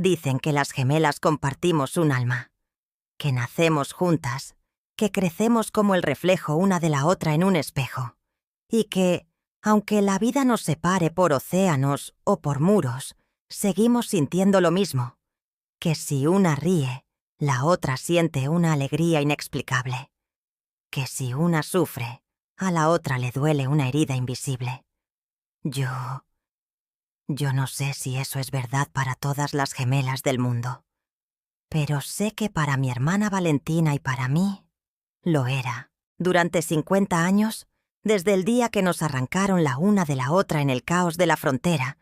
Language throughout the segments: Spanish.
Dicen que las gemelas compartimos un alma, que nacemos juntas, que crecemos como el reflejo una de la otra en un espejo, y que, aunque la vida nos separe por océanos o por muros, seguimos sintiendo lo mismo, que si una ríe, la otra siente una alegría inexplicable, que si una sufre, a la otra le duele una herida invisible. Yo no sé si eso es verdad para todas las gemelas del mundo, pero sé que para mi hermana Valentina y para mí, lo era. Durante 50 años, desde el día que nos arrancaron la una de la otra en el caos de la frontera,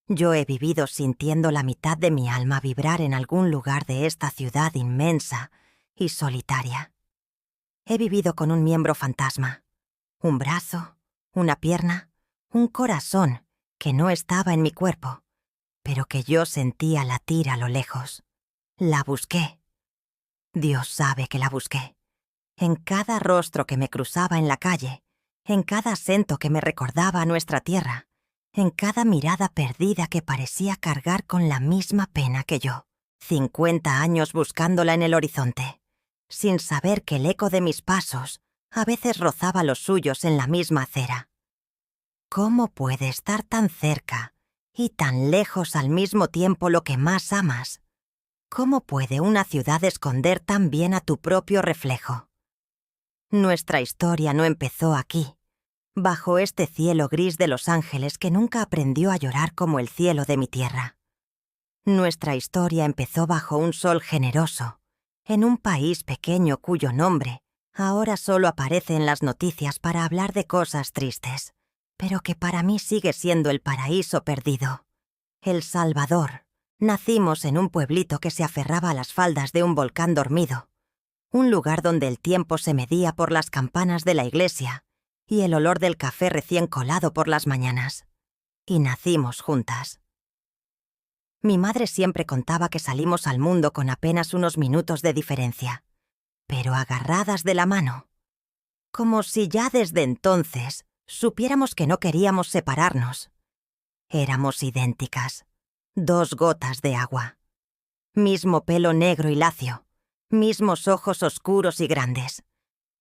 yo he vivido sintiendo la mitad de mi alma vibrar en algún lugar de esta ciudad inmensa y solitaria. He vivido con un miembro fantasma, un brazo, una pierna, un corazón que no estaba en mi cuerpo, pero que yo sentía latir a lo lejos. La busqué. Dios sabe que la busqué. En cada rostro que me cruzaba en la calle, en cada acento que me recordaba a nuestra tierra, en cada mirada perdida que parecía cargar con la misma pena que yo. 50 años buscándola en el horizonte, sin saber que el eco de mis pasos a veces rozaba los suyos en la misma acera. ¿Cómo puede estar tan cerca y tan lejos al mismo tiempo lo que más amas? ¿Cómo puede una ciudad esconder tan bien a tu propio reflejo? Nuestra historia no empezó aquí, bajo este cielo gris de Los Ángeles que nunca aprendió a llorar como el cielo de mi tierra. Nuestra historia empezó bajo un sol generoso, en un país pequeño cuyo nombre ahora solo aparece en las noticias para hablar de cosas tristes, pero que para mí sigue siendo el paraíso perdido. El Salvador. Nacimos en un pueblito que se aferraba a las faldas de un volcán dormido, un lugar donde el tiempo se medía por las campanas de la iglesia y el olor del café recién colado por las mañanas. Y nacimos juntas. Mi madre siempre contaba que salimos al mundo con apenas unos minutos de diferencia, pero agarradas de la mano, como si ya desde entonces supiéramos que no queríamos separarnos. Éramos idénticas, 2 gotas de agua. Mismo pelo negro y lacio, mismos ojos oscuros y grandes,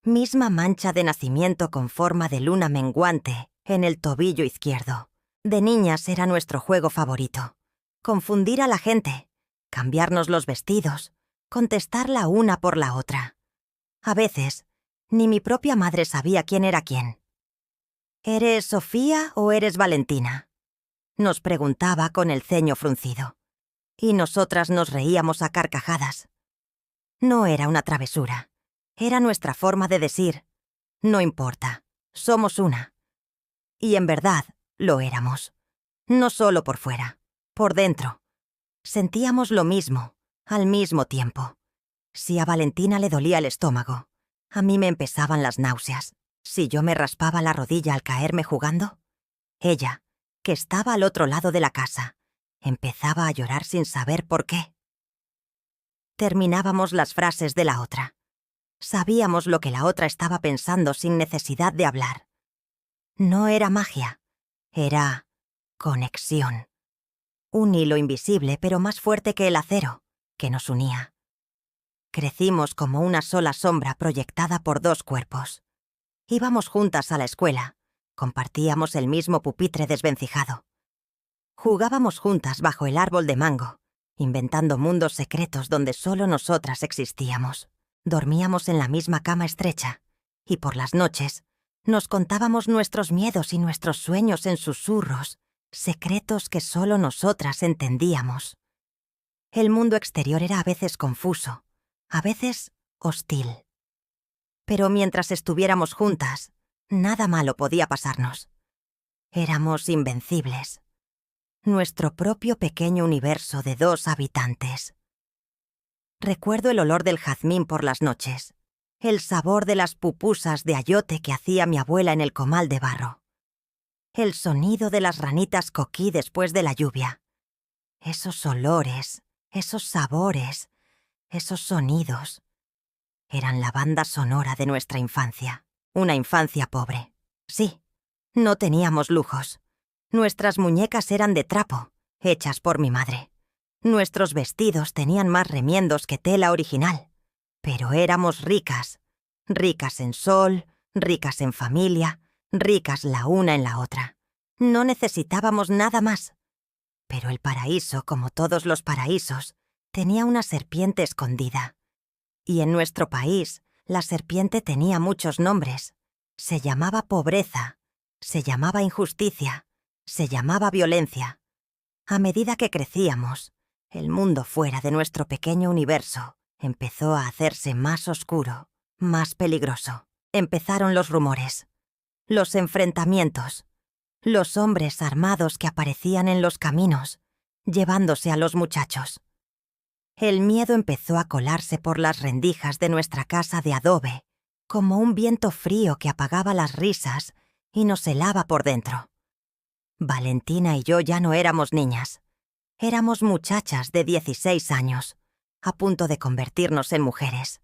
misma mancha de nacimiento con forma de luna menguante en el tobillo izquierdo. De niñas era nuestro juego favorito. Confundir a la gente, cambiarnos los vestidos, contestar la una por la otra. A veces, ni mi propia madre sabía quién era quién. ¿Eres Sofía o eres Valentina?, nos preguntaba con el ceño fruncido. Y nosotras nos reíamos a carcajadas. No era una travesura. Era nuestra forma de decir, no importa, somos una. Y en verdad, lo éramos. No solo por fuera, por dentro. Sentíamos lo mismo, al mismo tiempo. Si a Valentina le dolía el estómago, a mí me empezaban las náuseas. Si yo me raspaba la rodilla al caerme jugando, ella, que estaba al otro lado de la casa, empezaba a llorar sin saber por qué. Terminábamos las frases de la otra. Sabíamos lo que la otra estaba pensando sin necesidad de hablar. No era magia, era conexión. Un hilo invisible pero más fuerte que el acero, que nos unía. Crecimos como una sola sombra proyectada por 2 cuerpos. Íbamos juntas a la escuela, compartíamos el mismo pupitre desvencijado. Jugábamos juntas bajo el árbol de mango, inventando mundos secretos donde solo nosotras existíamos. Dormíamos en la misma cama estrecha, y por las noches nos contábamos nuestros miedos y nuestros sueños en susurros, secretos que solo nosotras entendíamos. El mundo exterior era a veces confuso, a veces hostil. Pero mientras estuviéramos juntas, nada malo podía pasarnos. Éramos invencibles. Nuestro propio pequeño universo de 2 habitantes. Recuerdo el olor del jazmín por las noches, el sabor de las pupusas de ayote que hacía mi abuela en el comal de barro, el sonido de las ranitas coquí después de la lluvia. Esos olores, esos sabores, esos sonidos, eran la banda sonora de nuestra infancia. Una infancia pobre. Sí, no teníamos lujos. Nuestras muñecas eran de trapo, hechas por mi madre. Nuestros vestidos tenían más remiendos que tela original, pero éramos ricas. Ricas en sol, ricas en familia, ricas la una en la otra. No necesitábamos nada más. Pero el paraíso, como todos los paraísos, tenía una serpiente escondida. Y en nuestro país, la serpiente tenía muchos nombres. Se llamaba pobreza, se llamaba injusticia, se llamaba violencia. A medida que crecíamos, el mundo fuera de nuestro pequeño universo empezó a hacerse más oscuro, más peligroso. Empezaron los rumores, los enfrentamientos, los hombres armados que aparecían en los caminos, llevándose a los muchachos. El miedo empezó a colarse por las rendijas de nuestra casa de adobe, como un viento frío que apagaba las risas y nos helaba por dentro. Valentina y yo ya no éramos niñas. Éramos muchachas de 16 años, a punto de convertirnos en mujeres.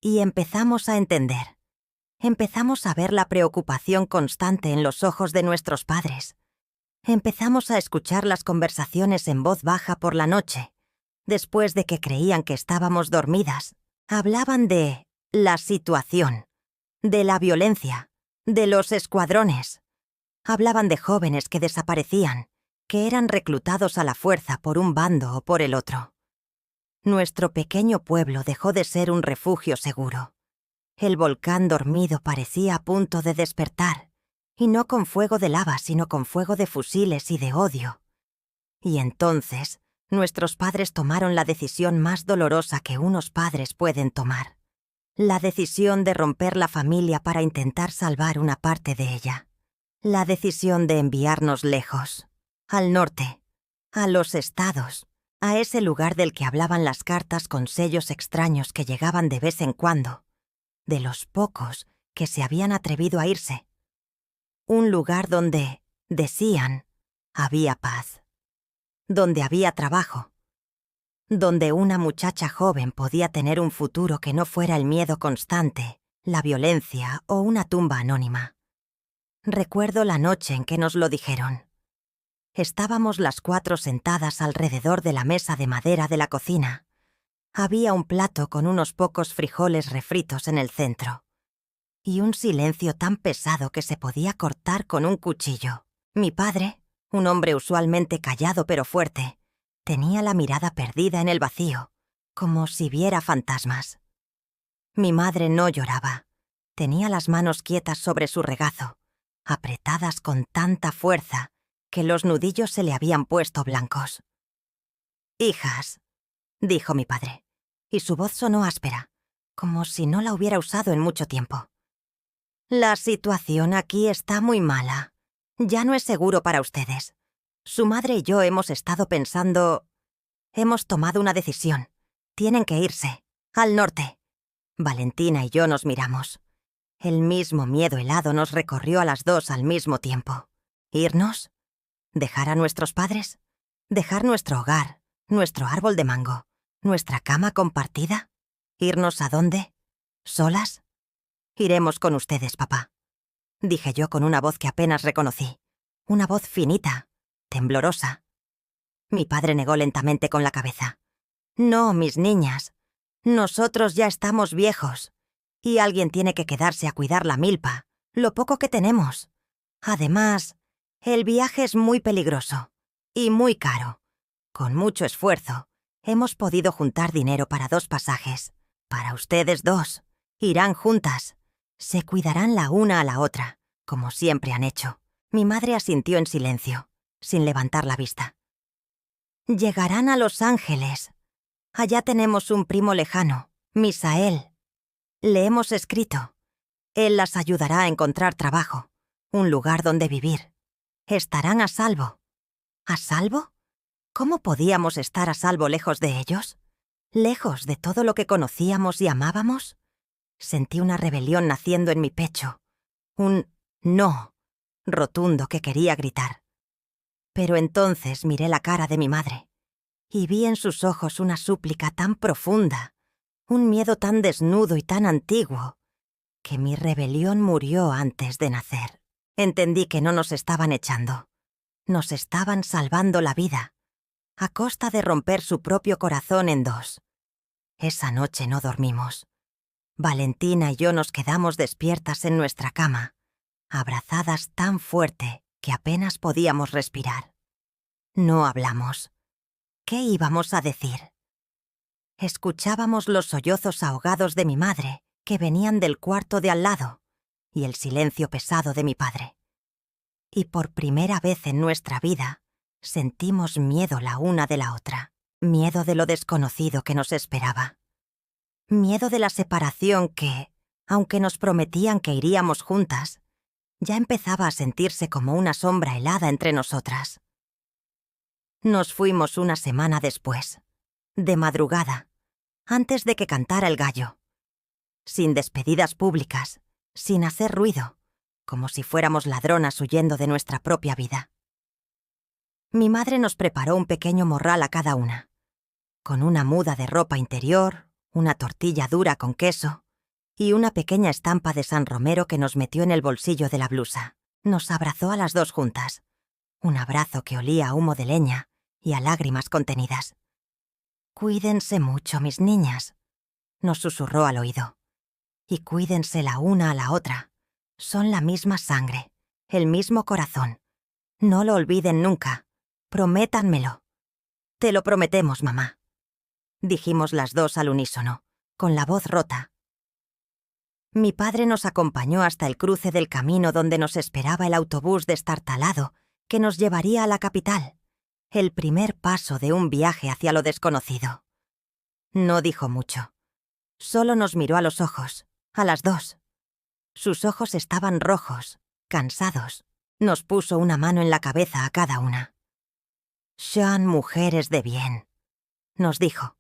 Y empezamos a entender. Empezamos a ver la preocupación constante en los ojos de nuestros padres. Empezamos a escuchar las conversaciones en voz baja por la noche. Después de que creían que estábamos dormidas, hablaban de la situación, de la violencia, de los escuadrones. Hablaban de jóvenes que desaparecían, que eran reclutados a la fuerza por un bando o por el otro. Nuestro pequeño pueblo dejó de ser un refugio seguro. El volcán dormido parecía a punto de despertar, y no con fuego de lava, sino con fuego de fusiles y de odio. Y entonces, nuestros padres tomaron la decisión más dolorosa que unos padres pueden tomar. La decisión de romper la familia para intentar salvar una parte de ella. La decisión de enviarnos lejos, al norte, a los estados, a ese lugar del que hablaban las cartas con sellos extraños que llegaban de vez en cuando, de los pocos que se habían atrevido a irse. Un lugar donde, decían, había paz. Donde había trabajo, donde una muchacha joven podía tener un futuro que no fuera el miedo constante, la violencia o una tumba anónima. Recuerdo la noche en que nos lo dijeron. Estábamos las 4 sentadas alrededor de la mesa de madera de la cocina. Había un plato con unos pocos frijoles refritos en el centro. Y un silencio tan pesado que se podía cortar con un cuchillo. Mi padre, un hombre usualmente callado pero fuerte, tenía la mirada perdida en el vacío, como si viera fantasmas. Mi madre no lloraba. Tenía las manos quietas sobre su regazo, apretadas con tanta fuerza que los nudillos se le habían puesto blancos. «Hijas», dijo mi padre, y su voz sonó áspera, como si no la hubiera usado en mucho tiempo. «La situación aquí está muy mala. Ya no es seguro para ustedes. Su madre y yo hemos estado pensando... Hemos tomado una decisión. Tienen que irse. Al norte». Valentina y yo nos miramos. El mismo miedo helado nos recorrió a las 2 al mismo tiempo. ¿Irnos? ¿Dejar a nuestros padres? ¿Dejar nuestro hogar, nuestro árbol de mango, nuestra cama compartida? ¿Irnos a dónde? ¿Solas? «Iremos con ustedes, papá», dije yo con una voz que apenas reconocí. Una voz finita, temblorosa. Mi padre negó lentamente con la cabeza. «No, mis niñas. Nosotros ya estamos viejos. Y alguien tiene que quedarse a cuidar la milpa, lo poco que tenemos. Además, el viaje es muy peligroso. Y muy caro. Con mucho esfuerzo, hemos podido juntar dinero para 2 pasajes. Para ustedes 2. Irán juntas. Se cuidarán la una a la otra, como siempre han hecho». Mi madre asintió en silencio, sin levantar la vista. «Llegarán a Los Ángeles. Allá tenemos un primo lejano, Misael. Le hemos escrito. Él las ayudará a encontrar trabajo, un lugar donde vivir. Estarán a salvo». ¿A salvo? ¿Cómo podíamos estar a salvo lejos de ellos? ¿Lejos de todo lo que conocíamos y amábamos? Sentí una rebelión naciendo en mi pecho. Un no rotundo que quería gritar. Pero entonces miré la cara de mi madre y vi en sus ojos una súplica tan profunda, un miedo tan desnudo y tan antiguo, que mi rebelión murió antes de nacer. Entendí que no nos estaban echando. Nos estaban salvando la vida. a costa de romper su propio corazón en dos. Esa noche no dormimos. Valentina y yo nos quedamos despiertas en nuestra cama, abrazadas tan fuerte que apenas podíamos respirar. No hablamos. ¿Qué íbamos a decir? Escuchábamos los sollozos ahogados de mi madre, que venían del cuarto de al lado, y el silencio pesado de mi padre. Y por primera vez en nuestra vida, sentimos miedo la una de la otra, miedo de lo desconocido que nos esperaba. Miedo de la separación que, aunque nos prometían que iríamos juntas, ya empezaba a sentirse como una sombra helada entre nosotras. Nos fuimos una semana después, de madrugada, antes de que cantara el gallo, sin despedidas públicas, sin hacer ruido, como si fuéramos ladronas huyendo de nuestra propia vida. Mi madre nos preparó un pequeño morral a cada una, con una muda de ropa interior, una tortilla dura con queso y una pequeña estampa de San Romero que nos metió en el bolsillo de la blusa. Nos abrazó a las dos juntas, un abrazo que olía a humo de leña y a lágrimas contenidas. «Cuídense mucho, mis niñas», nos susurró al oído. «Y cuídense la una a la otra. Son la misma sangre, el mismo corazón. No lo olviden nunca. Prométanmelo». «Te lo prometemos, mamá», dijimos las dos al unísono, con la voz rota. Mi padre nos acompañó hasta el cruce del camino donde nos esperaba el autobús destartalado que nos llevaría a la capital, el primer paso de un viaje hacia lo desconocido. No dijo mucho. Solo nos miró a los ojos, a las dos. Sus ojos estaban rojos, cansados. Nos puso una mano en la cabeza a cada una. «Sean mujeres de bien», nos dijo.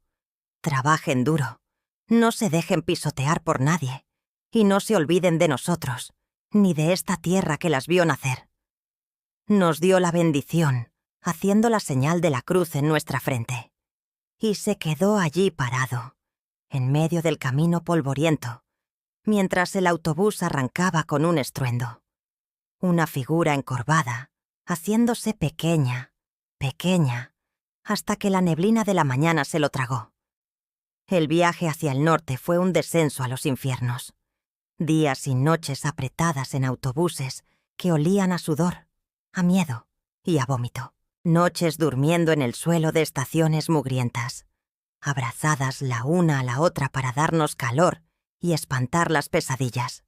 «Trabajen duro, no se dejen pisotear por nadie, y no se olviden de nosotros, ni de esta tierra que las vio nacer». Nos dio la bendición, haciendo la señal de la cruz en nuestra frente. Y se quedó allí parado, en medio del camino polvoriento, mientras el autobús arrancaba con un estruendo. Una figura encorvada, haciéndose pequeña, pequeña, hasta que la neblina de la mañana se lo tragó. El viaje hacia el norte fue un descenso a los infiernos. Días y noches apretadas en autobuses que olían a sudor, a miedo y a vómito. Noches durmiendo en el suelo de estaciones mugrientas, abrazadas la una a la otra para darnos calor y espantar las pesadillas.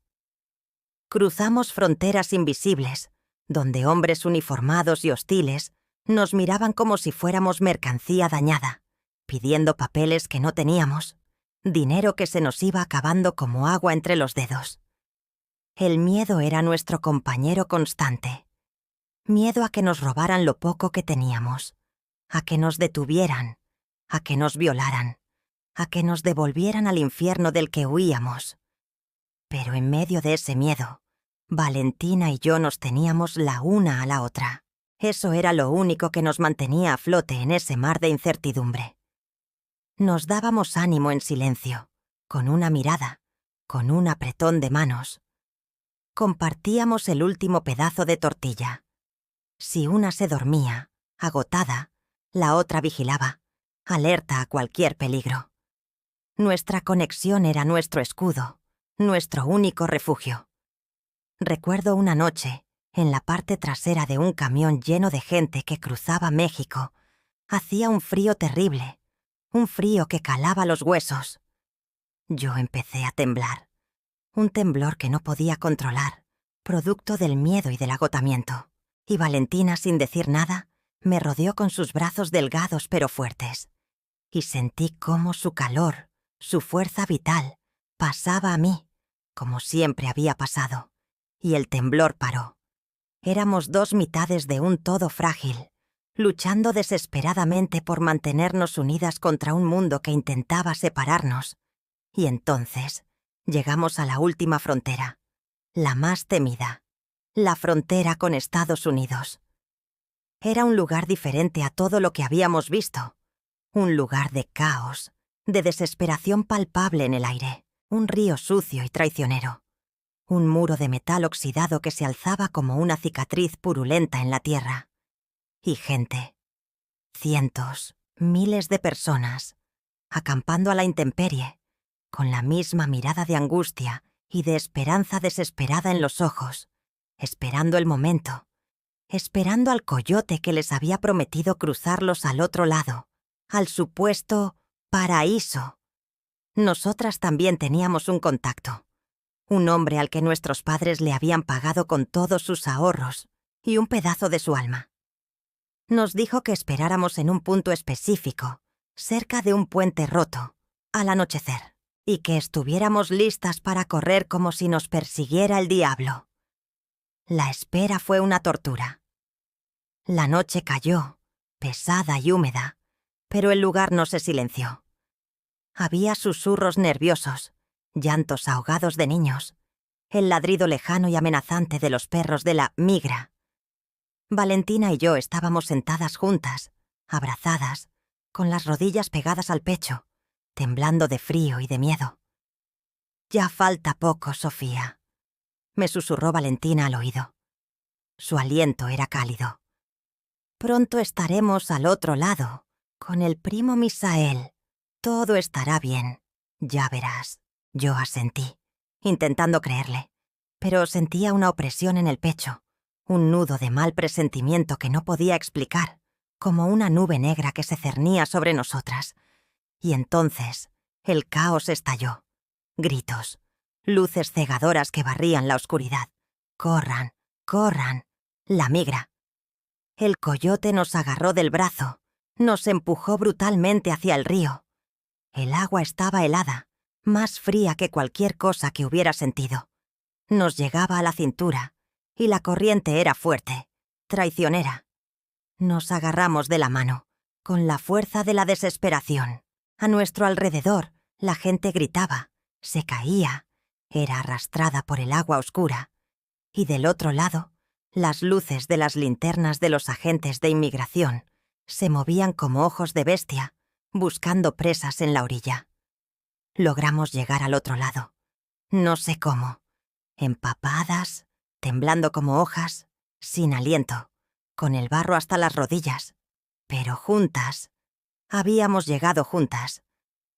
Cruzamos fronteras invisibles, donde hombres uniformados y hostiles nos miraban como si fuéramos mercancía dañada, pidiendo papeles que no teníamos, dinero que se nos iba acabando como agua entre los dedos. El miedo era nuestro compañero constante. Miedo a que nos robaran lo poco que teníamos, a que nos detuvieran, a que nos violaran, a que nos devolvieran al infierno del que huíamos. Pero en medio de ese miedo, Valentina y yo nos teníamos la una a la otra. Eso era lo único que nos mantenía a flote en ese mar de incertidumbre. Nos dábamos ánimo en silencio, con una mirada, con un apretón de manos. Compartíamos el último pedazo de tortilla. Si una se dormía, agotada, la otra vigilaba, alerta a cualquier peligro. Nuestra conexión era nuestro escudo, nuestro único refugio. Recuerdo una noche, en la parte trasera de un camión lleno de gente que cruzaba México. Hacía un frío terrible, un frío que calaba los huesos. Yo empecé a temblar, un temblor que no podía controlar, producto del miedo y del agotamiento. Y Valentina, sin decir nada, me rodeó con sus brazos delgados pero fuertes. Y sentí cómo su calor, su fuerza vital, pasaba a mí, como siempre había pasado. Y el temblor paró. Éramos dos mitades de un todo frágil, luchando desesperadamente por mantenernos unidas contra un mundo que intentaba separarnos. Y entonces llegamos a la última frontera, la más temida, la frontera con Estados Unidos. Era un lugar diferente a todo lo que habíamos visto, un lugar de caos, de desesperación palpable en el aire, un río sucio y traicionero, un muro de metal oxidado que se alzaba como una cicatriz purulenta en la tierra, y gente, Cientos, miles de personas, acampando a la intemperie, con la misma mirada de angustia y de esperanza desesperada en los ojos, esperando el momento, esperando al coyote que les había prometido cruzarlos al otro lado, al supuesto paraíso. Nosotras también teníamos un contacto, un hombre al que nuestros padres le habían pagado con todos sus ahorros y un pedazo de su alma. Nos dijo que esperáramos en un punto específico, cerca de un puente roto, al anochecer, y que estuviéramos listas para correr como si nos persiguiera el diablo. La espera fue una tortura. La noche cayó, pesada y húmeda, pero el lugar no se silenció. Había susurros nerviosos, llantos ahogados de niños, el ladrido lejano y amenazante de los perros de la migra. Valentina y yo estábamos sentadas juntas, abrazadas, con las rodillas pegadas al pecho, temblando de frío y de miedo. «Ya falta poco, Sofía», me susurró Valentina al oído. Su aliento era cálido. «Pronto estaremos al otro lado, con el primo Misael. Todo estará bien. Ya verás». Yo asentí, intentando creerle, pero sentía una opresión en el pecho, un nudo de mal presentimiento que no podía explicar, como una nube negra que se cernía sobre nosotras. Y entonces el caos estalló. Gritos, luces cegadoras que barrían la oscuridad. «¡Corran! ¡Corran!». La migra. El coyote nos agarró del brazo, nos empujó brutalmente hacia el río. El agua estaba helada, más fría que cualquier cosa que hubiera sentido. Nos llegaba a la cintura, y la corriente era fuerte, traicionera. Nos agarramos de la mano, con la fuerza de la desesperación. A nuestro alrededor, la gente gritaba, se caía, era arrastrada por el agua oscura. Y del otro lado, las luces de las linternas de los agentes de inmigración se movían como ojos de bestia, buscando presas en la orilla. Logramos llegar al otro lado. No sé cómo. Empapadas, temblando como hojas, sin aliento, con el barro hasta las rodillas. Pero juntas. Habíamos llegado juntas.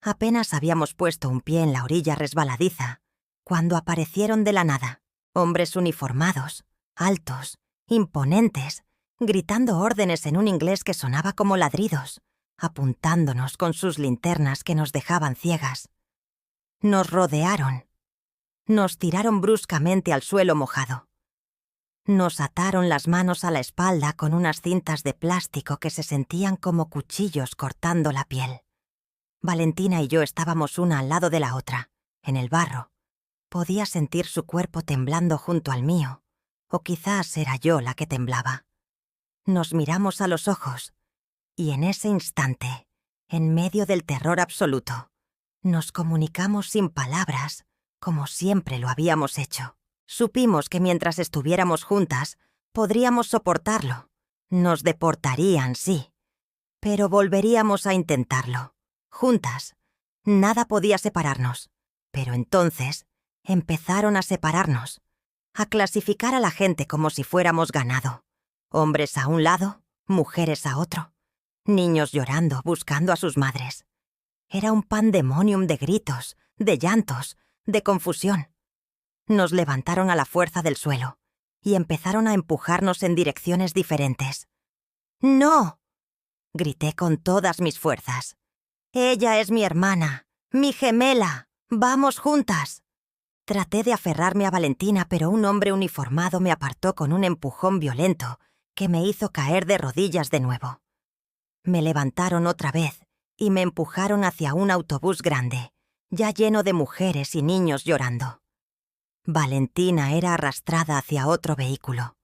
Apenas habíamos puesto un pie en la orilla resbaladiza, cuando aparecieron de la nada hombres uniformados, altos, imponentes, gritando órdenes en un inglés que sonaba como ladridos, apuntándonos con sus linternas que nos dejaban ciegas. Nos rodearon. Nos tiraron bruscamente al suelo mojado. Nos ataron las manos a la espalda con unas cintas de plástico que se sentían como cuchillos cortando la piel. Valentina y yo estábamos una al lado de la otra, en el barro. Podía sentir su cuerpo temblando junto al mío, o quizás era yo la que temblaba. Nos miramos a los ojos, y en ese instante, en medio del terror absoluto, nos comunicamos sin palabras, como siempre lo habíamos hecho. Supimos que mientras estuviéramos juntas, podríamos soportarlo. Nos deportarían, sí, pero volveríamos a intentarlo. Juntas. Nada podía separarnos. Pero entonces empezaron a separarnos, a clasificar a la gente como si fuéramos ganado. Hombres a un lado, mujeres a otro. Niños llorando, buscando a sus madres. Era un pandemonium de gritos, de llantos, de confusión. Nos levantaron a la fuerza del suelo y empezaron a empujarnos en direcciones diferentes. «¡No!», grité con todas mis fuerzas. «Ella es mi hermana, mi gemela. Vamos juntas». Traté de aferrarme a Valentina, pero un hombre uniformado me apartó con un empujón violento que me hizo caer de rodillas de nuevo. Me levantaron otra vez y me empujaron hacia un autobús grande, ya lleno de mujeres y niños llorando. Valentina era arrastrada hacia otro vehículo,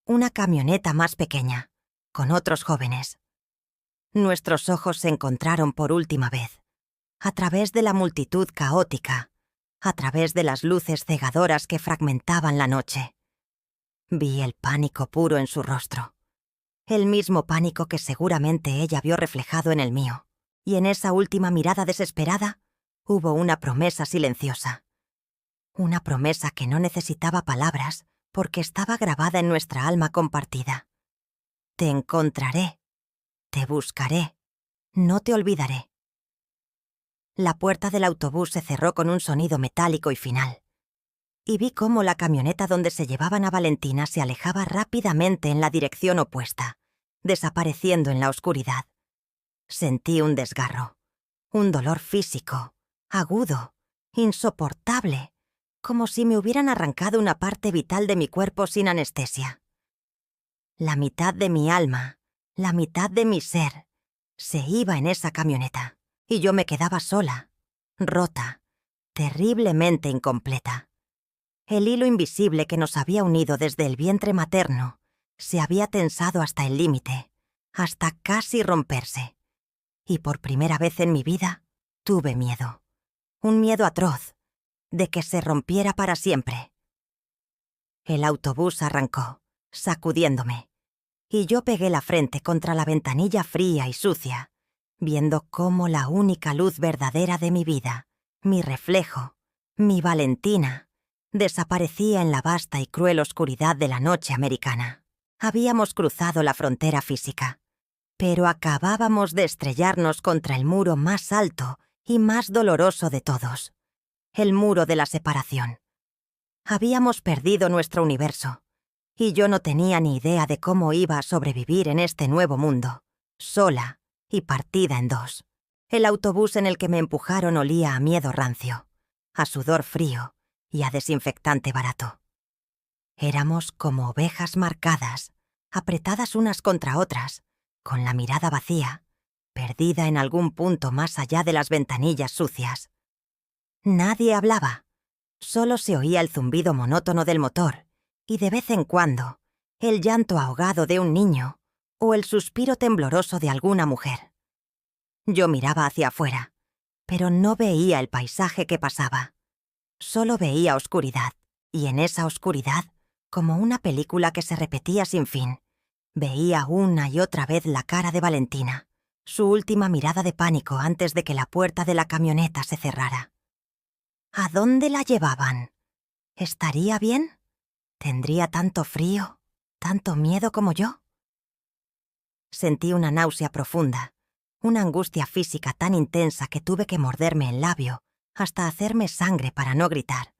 una camioneta más pequeña, con otros jóvenes. Nuestros ojos se encontraron por última vez, a través de la multitud caótica, a través de las luces cegadoras que fragmentaban la noche. Vi el pánico puro en su rostro, el mismo pánico que seguramente ella vio reflejado en el mío, y en esa última mirada desesperada hubo una promesa silenciosa. Una promesa que no necesitaba palabras porque estaba grabada en nuestra alma compartida. «Te encontraré. Te buscaré. No te olvidaré. La puerta del autobús se cerró con un sonido metálico y final. Y vi cómo la camioneta donde se llevaban a Valentina se alejaba rápidamente en la dirección opuesta, desapareciendo en la oscuridad. Sentí un desgarro, un dolor físico, agudo, insoportable, como si me hubieran arrancado una parte vital de mi cuerpo sin anestesia. La mitad de mi alma, la mitad de mi ser, se iba en esa camioneta, y yo me quedaba sola, rota, terriblemente incompleta. El hilo invisible que nos había unido desde el vientre materno se había tensado hasta el límite, hasta casi romperse. Y por primera vez en mi vida tuve miedo. Un miedo atroz, de que se rompiera para siempre. El autobús arrancó, sacudiéndome, y yo pegué la frente contra la ventanilla fría y sucia, viendo cómo la única luz verdadera de mi vida, mi reflejo, mi Valentina, desaparecía en la vasta y cruel oscuridad de la noche americana. Habíamos cruzado la frontera física, pero acabábamos de estrellarnos contra el muro más alto y más doloroso de todos, el muro de la separación. Habíamos perdido nuestro universo, y yo no tenía ni idea de cómo iba a sobrevivir en este nuevo mundo, sola y partida en dos. El autobús en el que me empujaron olía a miedo rancio, a sudor frío y a desinfectante barato. Éramos como ovejas marcadas, apretadas unas contra otras, con la mirada vacía, perdida en algún punto más allá de las ventanillas sucias. Nadie hablaba, solo se oía el zumbido monótono del motor y de vez en cuando el llanto ahogado de un niño o el suspiro tembloroso de alguna mujer. Yo miraba hacia afuera, pero no veía el paisaje que pasaba. Solo veía oscuridad, y en esa oscuridad, como una película que se repetía sin fin, veía una y otra vez la cara de Valentina, su última mirada de pánico antes de que la puerta de la camioneta se cerrara. ¿A dónde la llevaban? ¿Estaría bien? ¿Tendría tanto frío, tanto miedo como yo? Sentí una náusea profunda, una angustia física tan intensa que tuve que morderme el labio hasta hacerme sangre para no gritar,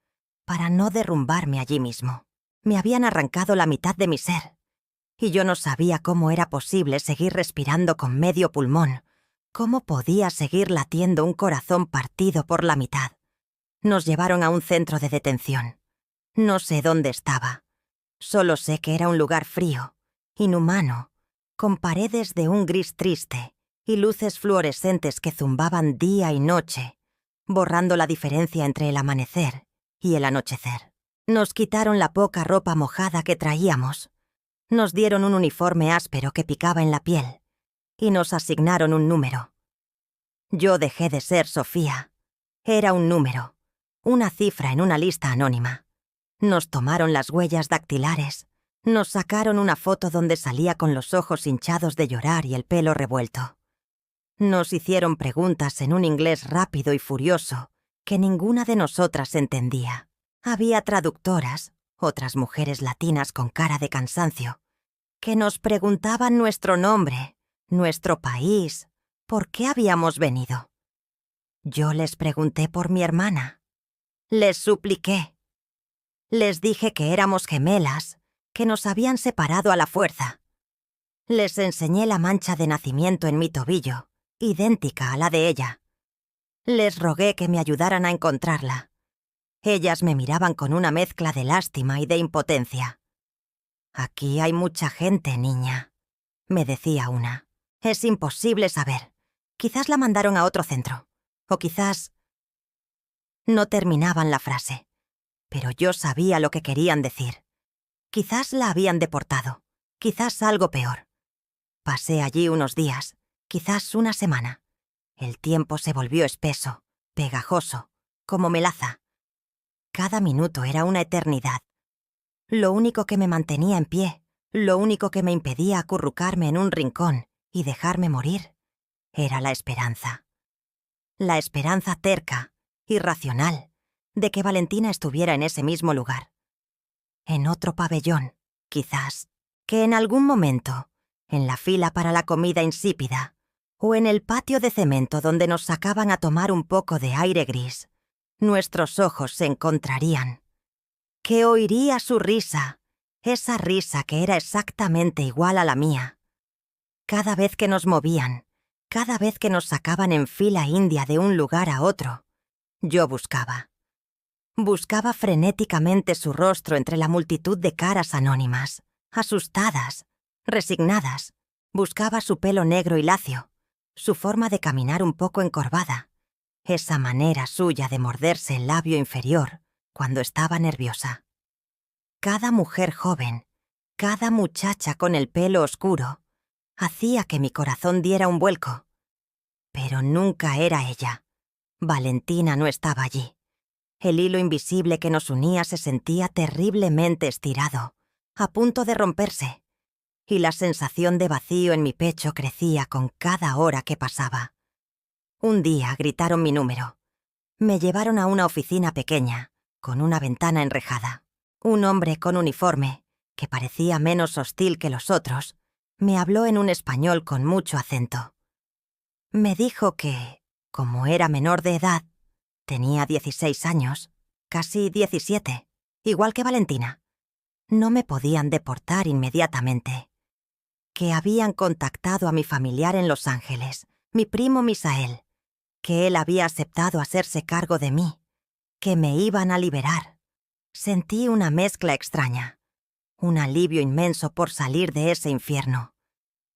para no derrumbarme allí mismo. Me habían arrancado la mitad de mi ser, y yo no sabía cómo era posible seguir respirando con medio pulmón, cómo podía seguir latiendo un corazón partido por la mitad. Nos llevaron a un centro de detención. No sé dónde estaba. Solo sé que era un lugar frío, inhumano, con paredes de un gris triste y luces fluorescentes que zumbaban día y noche, borrando la diferencia entre el amanecer y el anochecer. Nos quitaron la poca ropa mojada que traíamos. Nos dieron un uniforme áspero que picaba en la piel y nos asignaron un número. Yo dejé de ser Sofía. Era un número, una cifra en una lista anónima. Nos tomaron las huellas dactilares, nos sacaron una foto donde salía con los ojos hinchados de llorar y el pelo revuelto. Nos hicieron preguntas en un inglés rápido y furioso que ninguna de nosotras entendía. Había traductoras, otras mujeres latinas con cara de cansancio, que nos preguntaban nuestro nombre, nuestro país, por qué habíamos venido. Yo les pregunté por mi hermana. Les supliqué. Les dije que éramos gemelas, que nos habían separado a la fuerza. Les enseñé la mancha de nacimiento en mi tobillo, idéntica a la de ella. Les rogué que me ayudaran a encontrarla. Ellas me miraban con una mezcla de lástima y de impotencia. «Aquí hay mucha gente, niña», me decía una. «Es imposible saber. Quizás la mandaron a otro centro. O quizás...». No terminaban la frase, pero yo sabía lo que querían decir. Quizás la habían deportado, quizás algo peor. Pasé allí unos días, quizás una semana. El tiempo se volvió espeso, pegajoso, como melaza. Cada minuto era una eternidad. Lo único que me mantenía en pie, lo único que me impedía acurrucarme en un rincón y dejarme morir, era la esperanza. La esperanza terca, irracional, de que Valentina estuviera en ese mismo lugar. En otro pabellón, quizás, que en algún momento, en la fila para la comida insípida, o en el patio de cemento donde nos sacaban a tomar un poco de aire gris, nuestros ojos se encontrarían. Que oiría su risa, esa risa que era exactamente igual a la mía. Cada vez que nos movían, cada vez que nos sacaban en fila india de un lugar a otro, yo buscaba. Buscaba frenéticamente su rostro entre la multitud de caras anónimas, asustadas, resignadas. Buscaba su pelo negro y lacio, su forma de caminar un poco encorvada, esa manera suya de morderse el labio inferior cuando estaba nerviosa. Cada mujer joven, cada muchacha con el pelo oscuro, hacía que mi corazón diera un vuelco. Pero nunca era ella. Valentina no estaba allí. El hilo invisible que nos unía se sentía terriblemente estirado, a punto de romperse, y la sensación de vacío en mi pecho crecía con cada hora que pasaba. Un día gritaron mi número. Me llevaron a una oficina pequeña, con una ventana enrejada. Un hombre con uniforme, que parecía menos hostil que los otros, me habló en un español con mucho acento. Me dijo que, como era menor de edad, tenía 16 años, casi 17, igual que Valentina, no me podían deportar inmediatamente. Que habían contactado a mi familiar en Los Ángeles, mi primo Misael, que él había aceptado hacerse cargo de mí, que me iban a liberar. Sentí una mezcla extraña, un alivio inmenso por salir de ese infierno,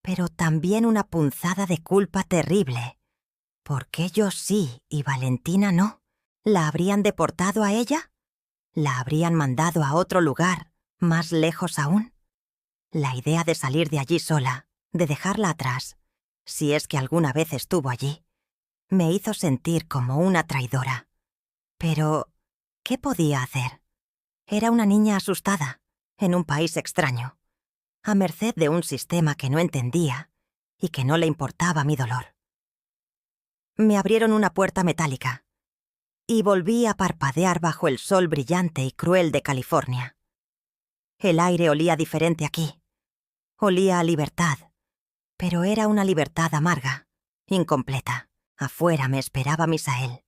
pero también una punzada de culpa terrible. ¿Por qué yo sí y Valentina no? ¿La habrían deportado a ella? ¿La habrían mandado a otro lugar, más lejos aún? La idea de salir de allí sola, de dejarla atrás, si es que alguna vez estuvo allí, me hizo sentir como una traidora. Pero, ¿qué podía hacer? Era una niña asustada, en un país extraño, a merced de un sistema que no entendía y que no le importaba mi dolor. Me abrieron una puerta metálica y volví a parpadear bajo el sol brillante y cruel de California. El aire olía diferente aquí. Olía a libertad, pero era una libertad amarga, incompleta. Afuera me esperaba Misael.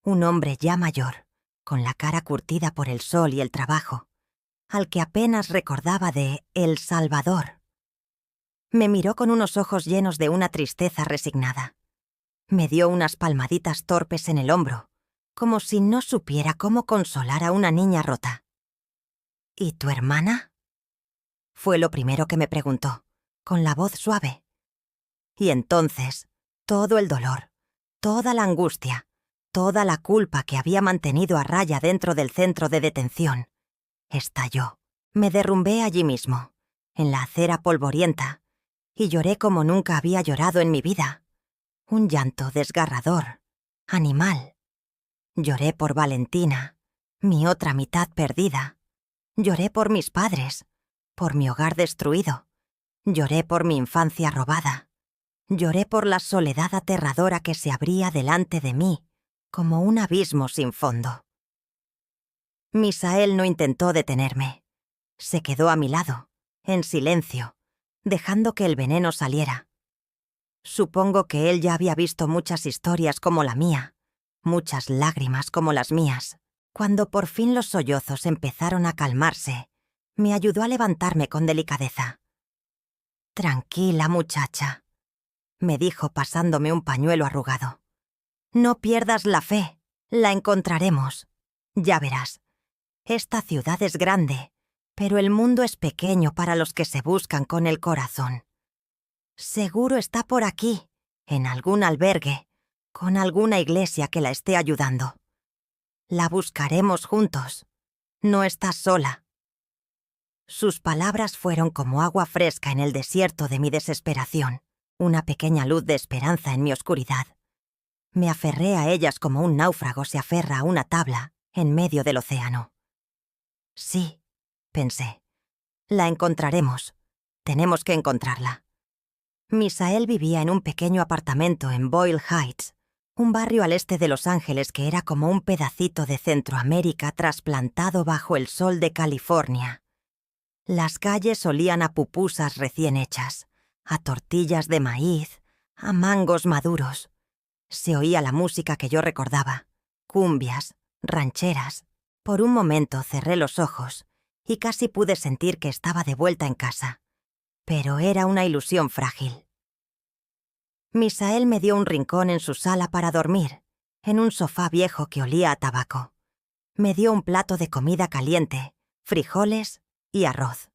Un hombre ya mayor, con la cara curtida por el sol y el trabajo, al que apenas recordaba de El Salvador. Me miró con unos ojos llenos de una tristeza resignada. Me dio unas palmaditas torpes en el hombro, como si no supiera cómo consolar a una niña rota. ¿Y tu hermana? Fue lo primero que me preguntó, con la voz suave. Y entonces, todo el dolor, toda la angustia, toda la culpa que había mantenido a raya dentro del centro de detención, estalló. Me derrumbé allí mismo, en la acera polvorienta, y lloré como nunca había llorado en mi vida. Un llanto desgarrador, animal. Lloré por Valentina, mi otra mitad perdida. Lloré por mis padres, por mi hogar destruido. Lloré por mi infancia robada. Lloré por la soledad aterradora que se abría delante de mí, como un abismo sin fondo. Misael no intentó detenerme. Se quedó a mi lado, en silencio, dejando que el veneno saliera. Supongo que él ya había visto muchas historias como la mía, muchas lágrimas como las mías. Cuando por fin los sollozos empezaron a calmarse, me ayudó a levantarme con delicadeza. «Tranquila, muchacha», me dijo pasándome un pañuelo arrugado. «No pierdas la fe, la encontraremos. Ya verás, esta ciudad es grande, pero el mundo es pequeño para los que se buscan con el corazón. Seguro está por aquí, en algún albergue, con alguna iglesia que la esté ayudando. La buscaremos juntos. No estás sola». Sus palabras fueron como agua fresca en el desierto de mi desesperación, una pequeña luz de esperanza en mi oscuridad. Me aferré a ellas como un náufrago se aferra a una tabla en medio del océano. Sí, pensé, la encontraremos. Tenemos que encontrarla. Misael vivía en un pequeño apartamento en Boyle Heights, un barrio al este de Los Ángeles que era como un pedacito de Centroamérica trasplantado bajo el sol de California. Las calles olían a pupusas recién hechas, a tortillas de maíz, a mangos maduros. Se oía la música que yo recordaba, cumbias, rancheras. Por un momento cerré los ojos y casi pude sentir que estaba de vuelta en casa. Pero era una ilusión frágil. Misael me dio un rincón en su sala para dormir, en un sofá viejo que olía a tabaco. Me dio un plato de comida caliente, frijoles y arroz,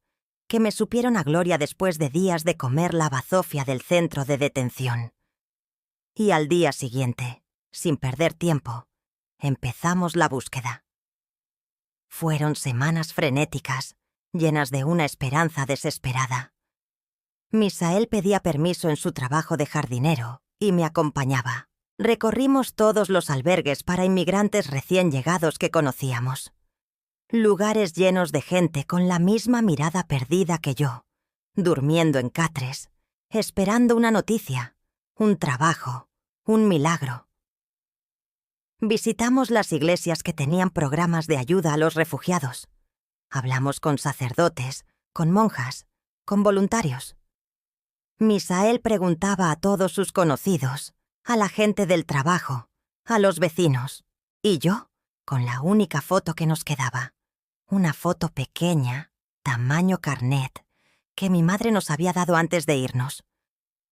que me supieron a gloria después de días de comer la bazofia del centro de detención. Y al día siguiente, sin perder tiempo, empezamos la búsqueda. Fueron semanas frenéticas, llenas de una esperanza desesperada. Misael pedía permiso en su trabajo de jardinero y me acompañaba. Recorrimos todos los albergues para inmigrantes recién llegados que conocíamos. Lugares llenos de gente con la misma mirada perdida que yo, durmiendo en catres, esperando una noticia, un trabajo, un milagro. Visitamos las iglesias que tenían programas de ayuda a los refugiados. Hablamos con sacerdotes, con monjas, con voluntarios. Misael preguntaba a todos sus conocidos, a la gente del trabajo, a los vecinos, y yo, con la única foto que nos quedaba, una foto pequeña, tamaño carnet, que mi madre nos había dado antes de irnos.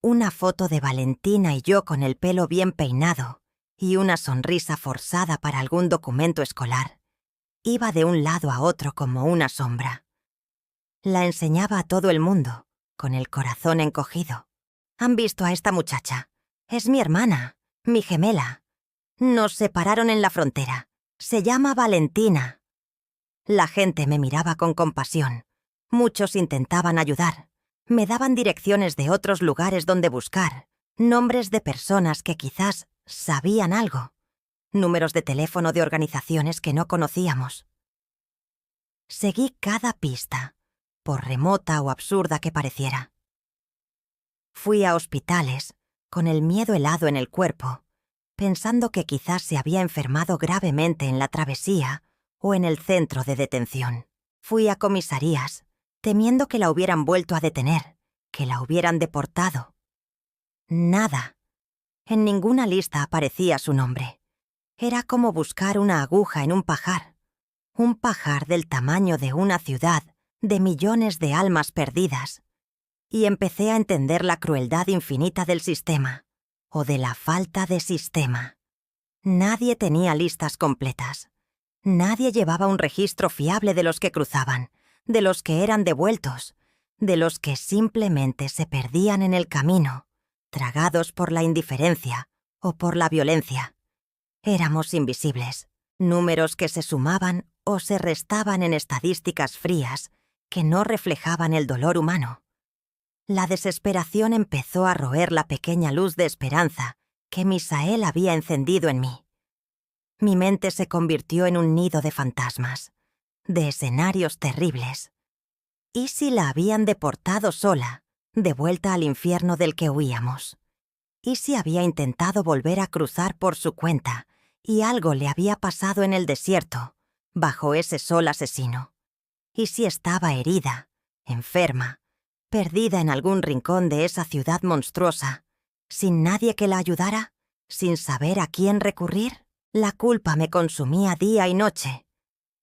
Una foto de Valentina y yo con el pelo bien peinado y una sonrisa forzada para algún documento escolar. Iba de un lado a otro como una sombra. La enseñaba a todo el mundo, con el corazón encogido. ¿Han visto a esta muchacha? Es mi hermana, mi gemela. Nos separaron en la frontera. Se llama Valentina. La gente me miraba con compasión. Muchos intentaban ayudar. Me daban direcciones de otros lugares donde buscar, nombres de personas que quizás sabían algo, números de teléfono de organizaciones que no conocíamos. Seguí cada pista, por remota o absurda que pareciera. Fui a hospitales, con el miedo helado en el cuerpo, pensando que quizás se había enfermado gravemente en la travesía o en el centro de detención. Fui a comisarías, temiendo que la hubieran vuelto a detener, que la hubieran deportado. Nada. En ninguna lista aparecía su nombre. Era como buscar una aguja en un pajar del tamaño de una ciudad, de millones de almas perdidas. Y empecé a entender la crueldad infinita del sistema, o de la falta de sistema. Nadie tenía listas completas. Nadie llevaba un registro fiable de los que cruzaban, de los que eran devueltos, de los que simplemente se perdían en el camino, tragados por la indiferencia o por la violencia. Éramos invisibles, números que se sumaban o se restaban en estadísticas frías que no reflejaban el dolor humano. La desesperación empezó a roer la pequeña luz de esperanza que Misael había encendido en mí. Mi mente se convirtió en un nido de fantasmas, de escenarios terribles. ¿Y si la habían deportado sola, de vuelta al infierno del que huíamos? ¿Y si había intentado volver a cruzar por su cuenta y algo le había pasado en el desierto, bajo ese sol asesino? ¿Y si estaba herida, enferma, perdida en algún rincón de esa ciudad monstruosa, sin nadie que la ayudara, sin saber a quién recurrir? La culpa me consumía día y noche.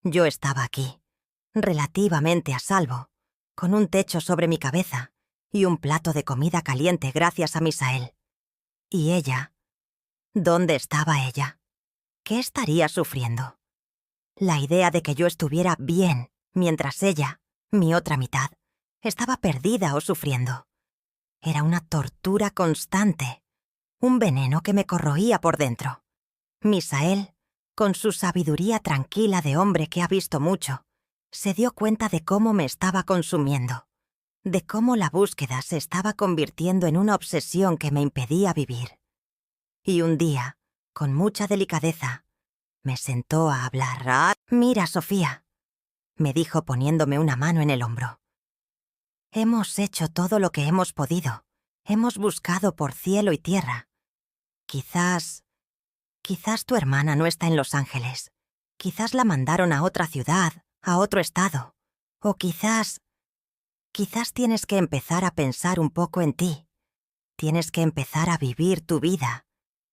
Yo estaba aquí, relativamente a salvo, con un techo sobre mi cabeza y un plato de comida caliente gracias a Misael. ¿Y ella? ¿Dónde estaba ella? ¿Qué estaría sufriendo? La idea de que yo estuviera bien mientras ella, mi otra mitad, estaba perdida o sufriendo. Era una tortura constante, un veneno que me corroía por dentro. Misael, con su sabiduría tranquila de hombre que ha visto mucho, se dio cuenta de cómo me estaba consumiendo, de cómo la búsqueda se estaba convirtiendo en una obsesión que me impedía vivir. Y un día, con mucha delicadeza, me sentó a hablar. «Mira, Sofía», me dijo poniéndome una mano en el hombro. «Hemos hecho todo lo que hemos podido. Hemos buscado por cielo y tierra. Quizás tu hermana no está en Los Ángeles. Quizás la mandaron a otra ciudad, a otro estado. O quizás Quizás tienes que empezar a pensar un poco en ti. Tienes que empezar a vivir tu vida.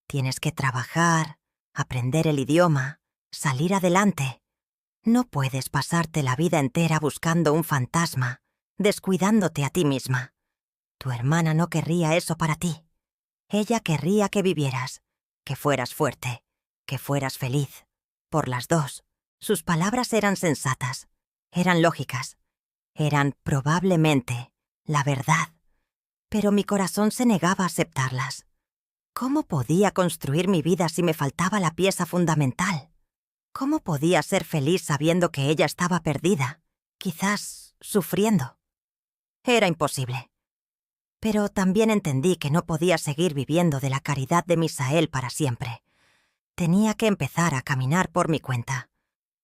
Tienes que trabajar, aprender el idioma, salir adelante. No puedes pasarte la vida entera buscando un fantasma, descuidándote a ti misma. Tu hermana no querría eso para ti. Ella querría que vivieras, que fueras fuerte, que fueras feliz. Por las dos. Sus palabras eran sensatas, eran lógicas, eran probablemente la verdad. Pero mi corazón se negaba a aceptarlas. ¿Cómo podía construir mi vida si me faltaba la pieza fundamental? ¿Cómo podía ser feliz sabiendo que ella estaba perdida, quizás sufriendo? Era imposible. Pero también entendí que no podía seguir viviendo de la caridad de Misael para siempre. Tenía que empezar a caminar por mi cuenta,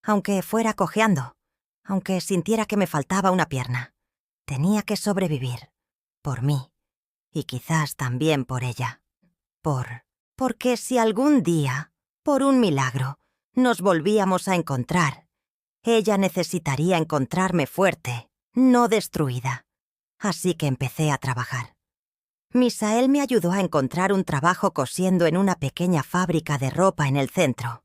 aunque fuera cojeando, aunque sintiera que me faltaba una pierna. Tenía que sobrevivir, por mí, y quizás también por ella. Porque si algún día, por un milagro, nos volvíamos a encontrar, ella necesitaría encontrarme fuerte, no destruida. Así que empecé a trabajar. Misael me ayudó a encontrar un trabajo cosiendo en una pequeña fábrica de ropa en el centro.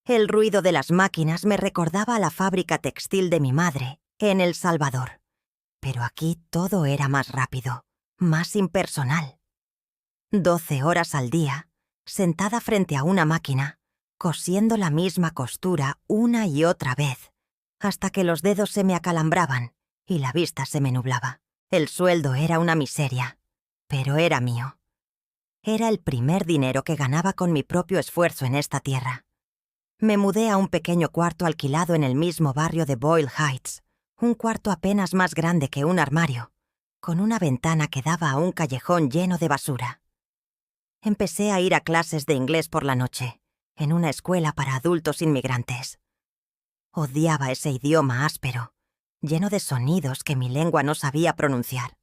El ruido de las máquinas me recordaba a la fábrica textil de mi madre, en El Salvador. Pero aquí todo era más rápido, más impersonal. 12 horas al día, sentada frente a una máquina, cosiendo la misma costura una y otra vez, hasta que los dedos se me acalambraban y la vista se me nublaba. El sueldo era una miseria, pero era mío. Era el primer dinero que ganaba con mi propio esfuerzo en esta tierra. Me mudé a un pequeño cuarto alquilado en el mismo barrio de Boyle Heights, un cuarto apenas más grande que un armario, con una ventana que daba a un callejón lleno de basura. Empecé a ir a clases de inglés por la noche, en una escuela para adultos inmigrantes. Odiaba ese idioma áspero, lleno de sonidos que mi lengua no sabía pronunciar.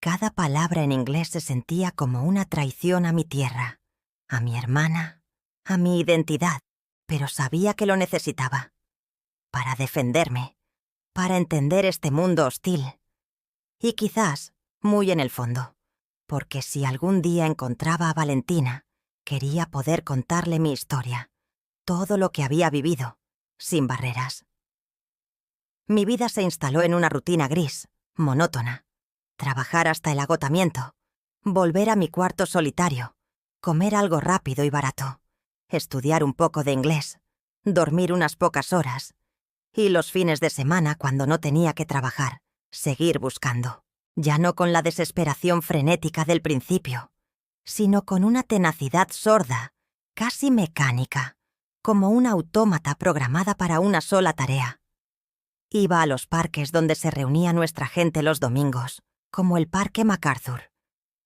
Cada palabra en inglés se sentía como una traición a mi tierra, a mi hermana, a mi identidad, pero sabía que lo necesitaba. Para defenderme, para entender este mundo hostil. Y quizás, muy en el fondo, porque si algún día encontraba a Valentina, quería poder contarle mi historia, todo lo que había vivido, sin barreras. Mi vida se instaló en una rutina gris, monótona. Trabajar hasta el agotamiento, volver a mi cuarto solitario, comer algo rápido y barato, estudiar un poco de inglés, dormir unas pocas horas, y los fines de semana, cuando no tenía que trabajar, seguir buscando. Ya no con la desesperación frenética del principio, sino con una tenacidad sorda, casi mecánica, como una autómata programada para una sola tarea. Iba a los parques donde se reunía nuestra gente los domingos, como el Parque MacArthur.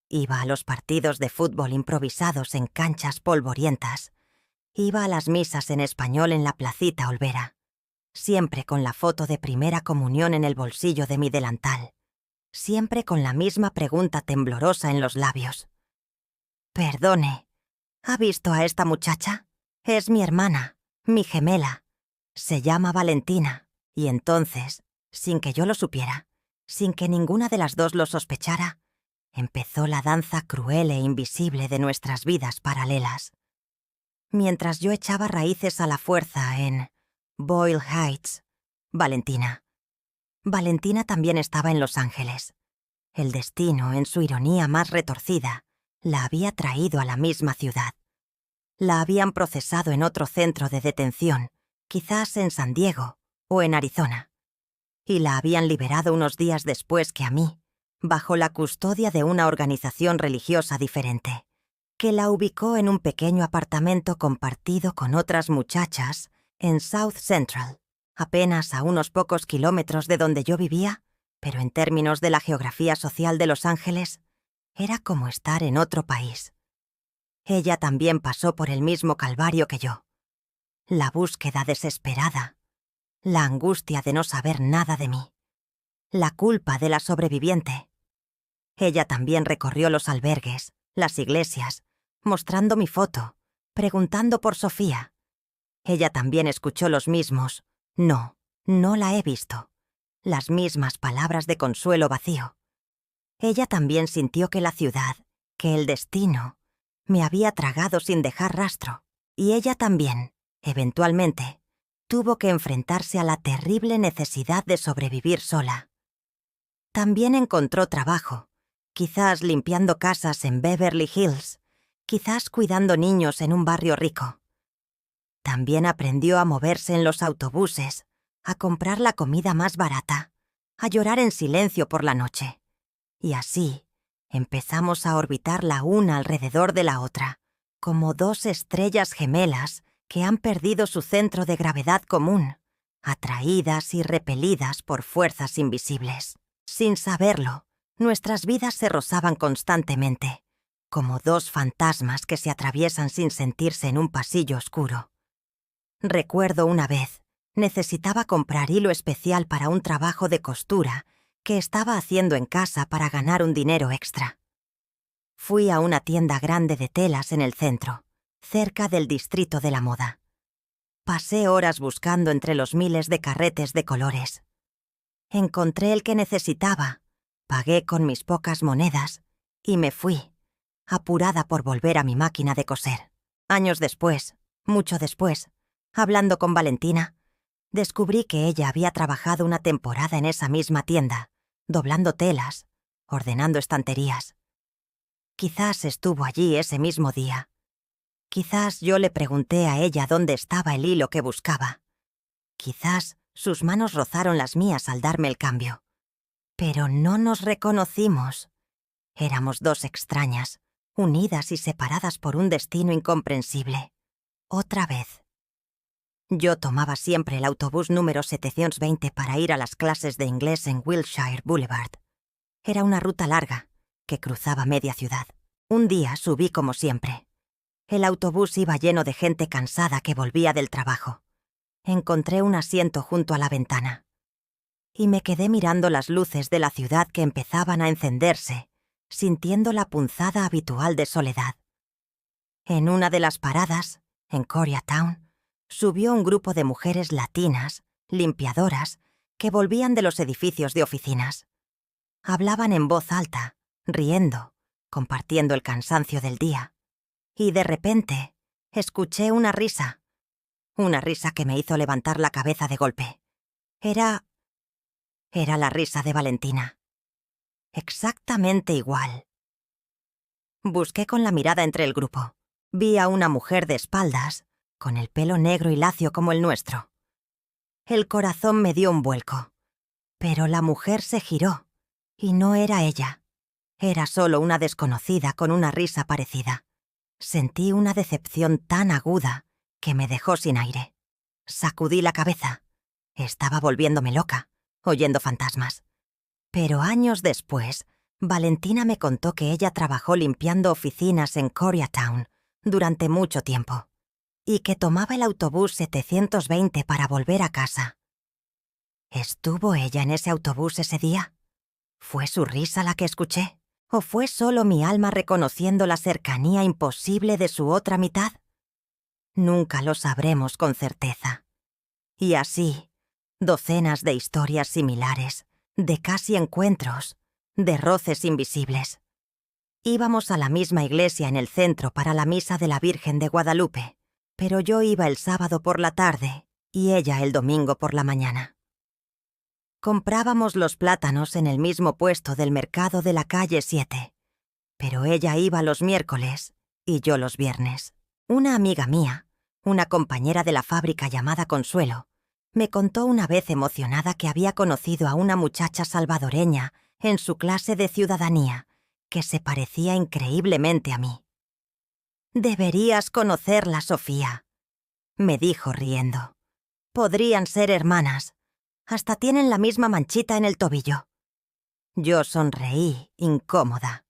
Iba a los partidos de fútbol improvisados en canchas polvorientas. Iba a las misas en español en la Placita Olvera, siempre con la foto de primera comunión en el bolsillo de mi delantal, siempre con la misma pregunta temblorosa en los labios. «Perdone, ¿ha visto a esta muchacha? Es mi hermana, mi gemela. Se llama Valentina». Y entonces, sin que yo lo supiera, sin que ninguna de las dos lo sospechara, empezó la danza cruel e invisible de nuestras vidas paralelas. Mientras yo echaba raíces a la fuerza en Boyle Heights, Valentina también estaba en Los Ángeles. El destino, en su ironía más retorcida, la había traído a la misma ciudad. La habían procesado en otro centro de detención, quizás en San Diego o en Arizona, y la habían liberado unos días después que a mí, bajo la custodia de una organización religiosa diferente, que la ubicó en un pequeño apartamento compartido con otras muchachas en South Central, apenas a unos pocos kilómetros de donde yo vivía, pero en términos de la geografía social de Los Ángeles, era como estar en otro país. Ella también pasó por el mismo calvario que yo. La búsqueda desesperada, la angustia de no saber nada de mí, la culpa de la sobreviviente. Ella también recorrió los albergues, las iglesias, mostrando mi foto, preguntando por Sofía. Ella también escuchó los mismos «No, no la he visto». las mismas palabras de consuelo vacío. Ella también sintió que la ciudad, que el destino, me había tragado sin dejar rastro, y ella también, eventualmente, tuvo que enfrentarse a la terrible necesidad de sobrevivir sola. También encontró trabajo, quizás limpiando casas en Beverly Hills, quizás cuidando niños en un barrio rico. También aprendió a moverse en los autobuses, a comprar la comida más barata, a llorar en silencio por la noche. Y así empezamos a orbitar la una alrededor de la otra, como dos estrellas gemelas que han perdido su centro de gravedad común, atraídas y repelidas por fuerzas invisibles. Sin saberlo, nuestras vidas se rozaban constantemente, como dos fantasmas que se atraviesan sin sentirse en un pasillo oscuro. Recuerdo una vez, necesitaba comprar hilo especial para un trabajo de costura que estaba haciendo en casa para ganar un dinero extra. Fui a una tienda grande de telas en el centro, cerca del distrito de la moda. Pasé horas buscando entre los miles de carretes de colores. Encontré el que necesitaba, pagué con mis pocas monedas y me fui, apurada por volver a mi máquina de coser. Años después, mucho después, hablando con Valentina, descubrí que ella había trabajado una temporada en esa misma tienda, doblando telas, ordenando estanterías. Quizás estuvo allí ese mismo día. Quizás yo le pregunté a ella dónde estaba el hilo que buscaba. Quizás sus manos rozaron las mías al darme el cambio. Pero no nos reconocimos. Éramos dos extrañas, unidas y separadas por un destino incomprensible. Otra vez. Yo tomaba siempre el autobús número 720 para ir a las clases de inglés en Wilshire Boulevard. Era una ruta larga, que cruzaba media ciudad. Un día subí como siempre. El autobús iba lleno de gente cansada que volvía del trabajo. Encontré un asiento junto a la ventana. Y me quedé mirando las luces de la ciudad que empezaban a encenderse, sintiendo la punzada habitual de soledad. En una de las paradas, en Koreatown, subió un grupo de mujeres latinas, limpiadoras, que volvían de los edificios de oficinas. Hablaban en voz alta, riendo, compartiendo el cansancio del día. Y de repente, escuché una risa que me hizo levantar la cabeza de golpe. Era la risa de Valentina. Exactamente igual. Busqué con la mirada entre el grupo. Vi a una mujer de espaldas, con el pelo negro y lacio como el nuestro. El corazón me dio un vuelco. Pero la mujer se giró, y no era ella. Era solo una desconocida con una risa parecida. Sentí una decepción tan aguda que me dejó sin aire. Sacudí la cabeza. Estaba volviéndome loca, oyendo fantasmas. Pero años después, Valentina me contó que ella trabajó limpiando oficinas en Koreatown durante mucho tiempo y que tomaba el autobús 720 para volver a casa. ¿Estuvo ella en ese autobús ese día? ¿Fue su risa la que escuché? ¿O fue solo mi alma reconociendo la cercanía imposible de su otra mitad? Nunca lo sabremos con certeza. Y así, docenas de historias similares, de casi encuentros, de roces invisibles. Íbamos a la misma iglesia en el centro para la misa de la Virgen de Guadalupe, pero yo iba el sábado por la tarde y ella el domingo por la mañana. Comprábamos los plátanos en el mismo puesto del mercado de la calle 7, pero ella iba los miércoles y yo los viernes. Una amiga mía, una compañera de la fábrica llamada Consuelo, me contó una vez emocionada que había conocido a una muchacha salvadoreña en su clase de ciudadanía que se parecía increíblemente a mí. «Deberías conocerla, Sofía», me dijo riendo. «Podrían ser hermanas. Hasta tienen la misma manchita en el tobillo». Yo sonreí, incómoda.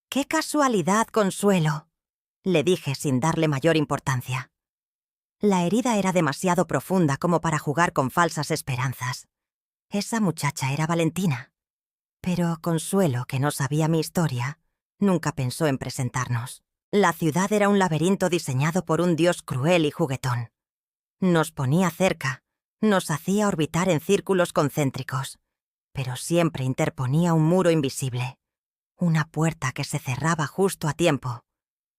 «¡Qué casualidad, Consuelo!», le dije sin darle mayor importancia. La herida era demasiado profunda como para jugar con falsas esperanzas. Esa muchacha era Valentina. Pero Consuelo, que no sabía mi historia, nunca pensó en presentarnos. La ciudad era un laberinto diseñado por un dios cruel y juguetón. Nos ponía cerca, Nos hacía orbitar en círculos concéntricos, pero siempre interponía un muro invisible, una puerta que se cerraba justo a tiempo,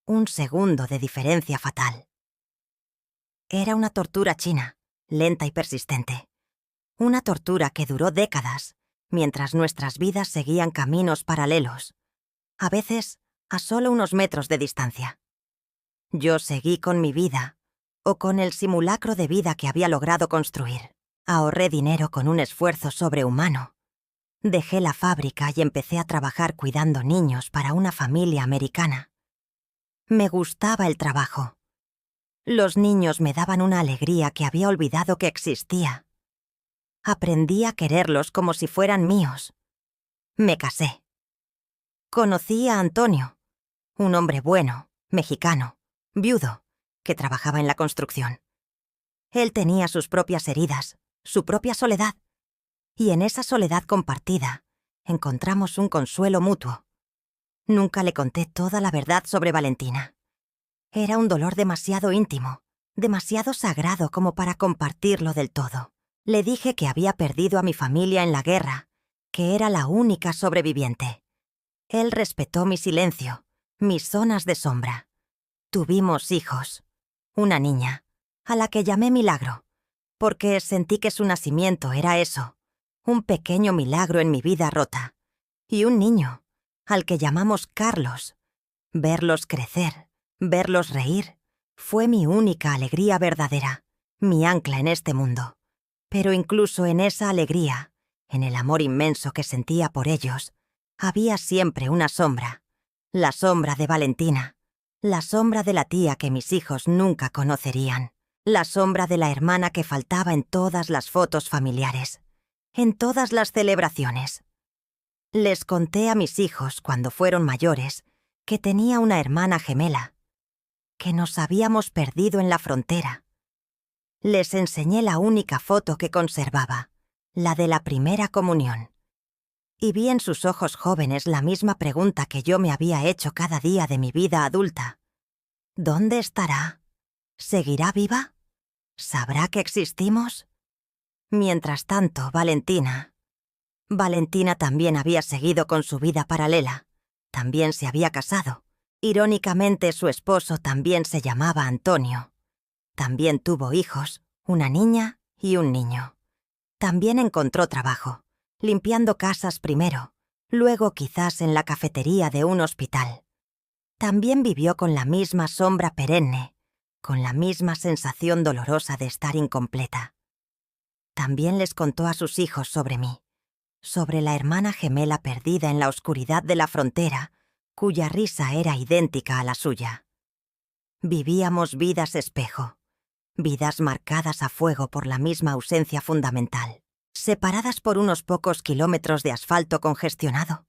un segundo de diferencia fatal. Era una tortura china, lenta y persistente. Una tortura que duró décadas, mientras nuestras vidas seguían caminos paralelos, a veces a solo unos metros de distancia. Yo seguí con mi vida, o con el simulacro de vida que había logrado construir. Ahorré dinero con un esfuerzo sobrehumano. Dejé la fábrica y empecé a trabajar cuidando niños para una familia americana. Me gustaba el trabajo. Los niños me daban una alegría que había olvidado que existía. Aprendí a quererlos como si fueran míos. Me casé. Conocí a Antonio, un hombre bueno, mexicano, viudo, que trabajaba en la construcción. Él tenía sus propias heridas, su propia soledad, y en esa soledad compartida encontramos un consuelo mutuo. Nunca le conté toda la verdad sobre Valentina. Era un dolor demasiado íntimo, demasiado sagrado como para compartirlo del todo. Le dije que había perdido a mi familia en la guerra, que era la única sobreviviente. Él respetó mi silencio, mis zonas de sombra. Tuvimos hijos. Una niña, a la que llamé Milagro, porque sentí que su nacimiento era eso, un pequeño milagro en mi vida rota. Y un niño, al que llamamos Carlos. Verlos crecer, verlos reír, fue mi única alegría verdadera, mi ancla en este mundo. Pero incluso en esa alegría, en el amor inmenso que sentía por ellos, había siempre una sombra, la sombra de Valentina, la sombra de la tía que mis hijos nunca conocerían, la sombra de la hermana que faltaba en todas las fotos familiares, en todas las celebraciones. Les conté a mis hijos cuando fueron mayores que tenía una hermana gemela, que nos habíamos perdido en la frontera. Les enseñé la única foto que conservaba, la de la primera comunión. Y vi en sus ojos jóvenes la misma pregunta que yo me había hecho cada día de mi vida adulta. ¿Dónde estará? ¿Seguirá viva? ¿Sabrá que existimos? Mientras tanto, Valentina también había seguido con su vida paralela. También se había casado. Irónicamente, su esposo también se llamaba Antonio. También tuvo hijos, una niña y un niño. También encontró trabajo, limpiando casas primero, luego quizás en la cafetería de un hospital. También vivió con la misma sombra perenne, con la misma sensación dolorosa de estar incompleta. También les contó a sus hijos sobre mí, sobre la hermana gemela perdida en la oscuridad de la frontera, cuya risa era idéntica a la suya. Vivíamos vidas espejo, vidas marcadas a fuego por la misma ausencia fundamental, separadas por unos pocos kilómetros de asfalto congestionado,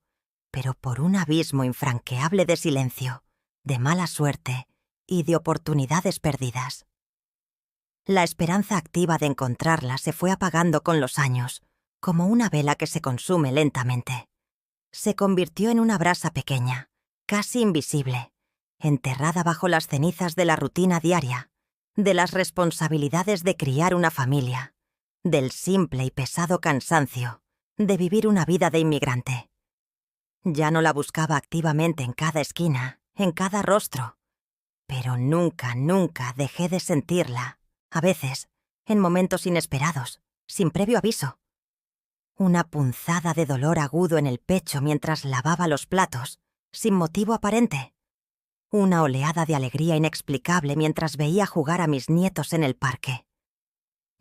pero por un abismo infranqueable de silencio, de mala suerte y de oportunidades perdidas. La esperanza activa de encontrarla se fue apagando con los años, como una vela que se consume lentamente. Se convirtió en una brasa pequeña, casi invisible, enterrada bajo las cenizas de la rutina diaria, de las responsabilidades de criar una familia, del simple y pesado cansancio de vivir una vida de inmigrante. Ya no la buscaba activamente en cada esquina, en cada rostro, pero nunca, nunca dejé de sentirla, a veces, en momentos inesperados, sin previo aviso. Una punzada de dolor agudo en el pecho mientras lavaba los platos, sin motivo aparente. Una oleada de alegría inexplicable mientras veía jugar a mis nietos en el parque.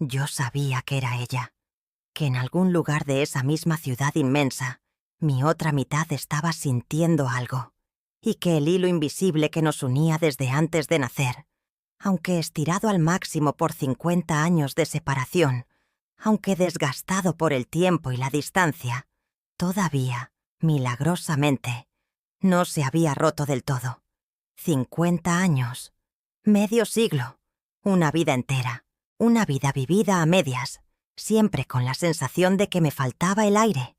Yo sabía que era ella, que en algún lugar de esa misma ciudad inmensa, mi otra mitad estaba sintiendo algo, y que el hilo invisible que nos unía desde antes de nacer, aunque estirado al máximo por 50 años de separación, aunque desgastado por el tiempo y la distancia, todavía, milagrosamente, no se había roto del todo. 50 años, medio siglo, una vida entera, una vida vivida a medias, siempre con la sensación de que me faltaba el aire,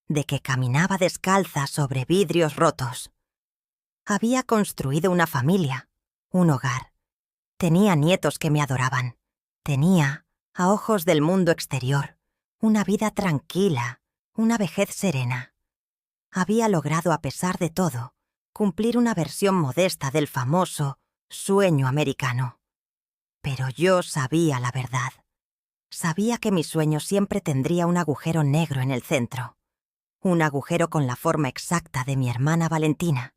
de que caminaba descalza sobre vidrios rotos. Había construido una familia, un hogar. Tenía nietos que me adoraban. Tenía a ojos del mundo exterior, una vida tranquila, una vejez serena. Había logrado, a pesar de todo, cumplir una versión modesta del famoso sueño americano. Pero yo sabía la verdad. Sabía que mi sueño siempre tendría un agujero negro en el centro, un agujero con la forma exacta de mi hermana Valentina,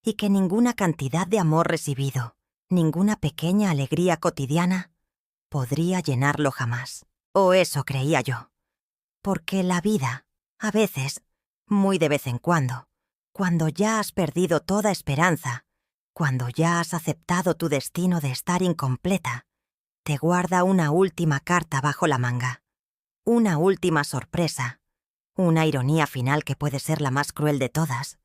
y que ninguna cantidad de amor recibido, ninguna pequeña alegría cotidiana, podría llenarlo jamás. O eso creía yo. Porque la vida, a veces, muy de vez en cuando ya has perdido toda esperanza, cuando ya has aceptado tu destino de estar incompleta, te guarda una última carta bajo la manga, una última sorpresa, una ironía final que puede ser la más cruel de todas,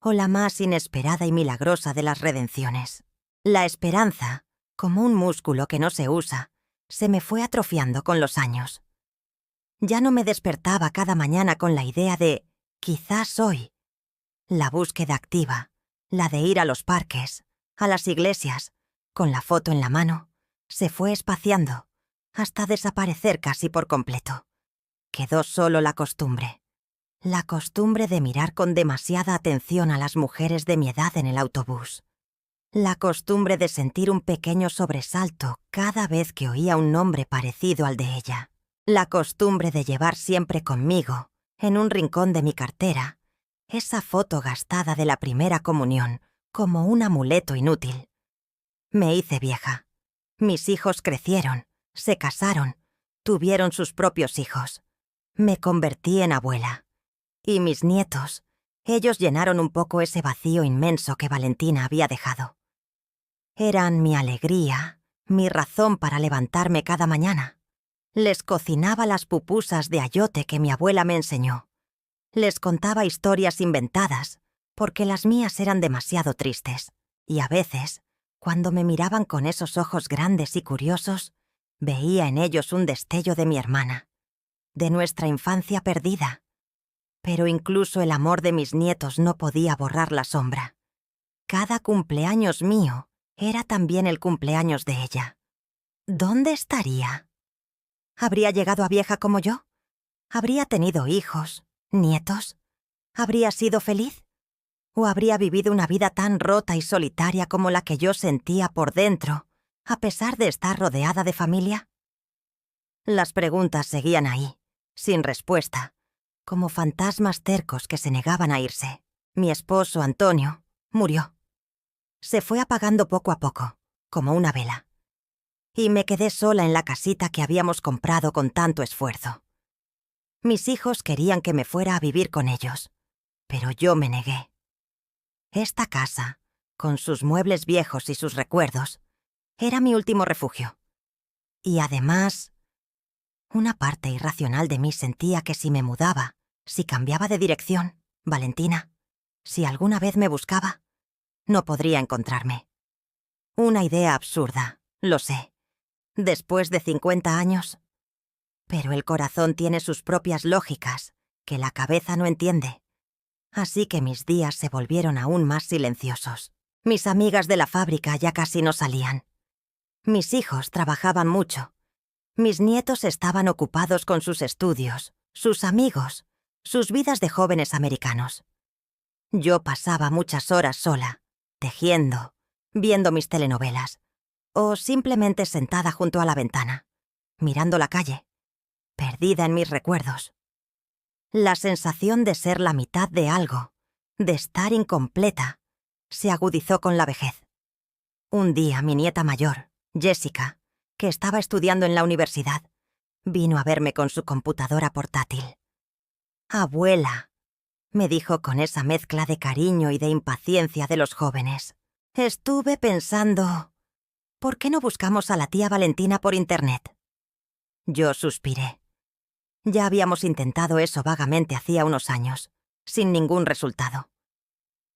o la más inesperada y milagrosa de las redenciones. La esperanza, como un músculo que no se usa, se me fue atrofiando con los años. Ya no me despertaba cada mañana con la idea de «quizás hoy». La búsqueda activa, la de ir a los parques, a las iglesias, con la foto en la mano, se fue espaciando, hasta desaparecer casi por completo. Quedó solo la costumbre de mirar con demasiada atención a las mujeres de mi edad en el autobús. La costumbre de sentir un pequeño sobresalto cada vez que oía un nombre parecido al de ella. La costumbre de llevar siempre conmigo, en un rincón de mi cartera, esa foto gastada de la primera comunión, como un amuleto inútil. Me hice vieja. Mis hijos crecieron, se casaron, tuvieron sus propios hijos. Me convertí en abuela. Y mis nietos, ellos llenaron un poco ese vacío inmenso que Valentina había dejado. Eran mi alegría, mi razón para levantarme cada mañana. Les cocinaba las pupusas de ayote que mi abuela me enseñó. Les contaba historias inventadas, porque las mías eran demasiado tristes, y a veces, cuando me miraban con esos ojos grandes y curiosos, veía en ellos un destello de mi hermana, de nuestra infancia perdida. Pero incluso el amor de mis nietos no podía borrar la sombra. Cada cumpleaños mío era también el cumpleaños de ella. ¿Dónde estaría? ¿Habría llegado a vieja como yo? ¿Habría tenido hijos, nietos? ¿Habría sido feliz? ¿O habría vivido una vida tan rota y solitaria como la que yo sentía por dentro, a pesar de estar rodeada de familia? Las preguntas seguían ahí, sin respuesta, como fantasmas tercos que se negaban a irse. Mi esposo, Antonio, murió. Se fue apagando poco a poco, como una vela. Y me quedé sola en la casita que habíamos comprado con tanto esfuerzo. Mis hijos querían que me fuera a vivir con ellos, pero yo me negué. Esta casa, con sus muebles viejos y sus recuerdos, era mi último refugio. Y además, una parte irracional de mí sentía que si me mudaba, si cambiaba de dirección, Valentina, si alguna vez me buscaba, no podría encontrarme. Una idea absurda, lo sé. Después de 50 años. Pero el corazón tiene sus propias lógicas, que la cabeza no entiende. Así que mis días se volvieron aún más silenciosos. Mis amigas de la fábrica ya casi no salían. Mis hijos trabajaban mucho. Mis nietos estaban ocupados con sus estudios, sus amigos, sus vidas de jóvenes americanos. Yo pasaba muchas horas sola, tejiendo, viendo mis telenovelas, o simplemente sentada junto a la ventana, mirando la calle, perdida en mis recuerdos. La sensación de ser la mitad de algo, de estar incompleta, se agudizó con la vejez. Un día mi nieta mayor, Jessica, que estaba estudiando en la universidad, vino a verme con su computadora portátil. «Abuela», me dijo con esa mezcla de cariño y de impaciencia de los jóvenes, «estuve pensando, ¿por qué no buscamos a la tía Valentina por internet?» Yo suspiré. Ya habíamos intentado eso vagamente hacía unos años, sin ningún resultado.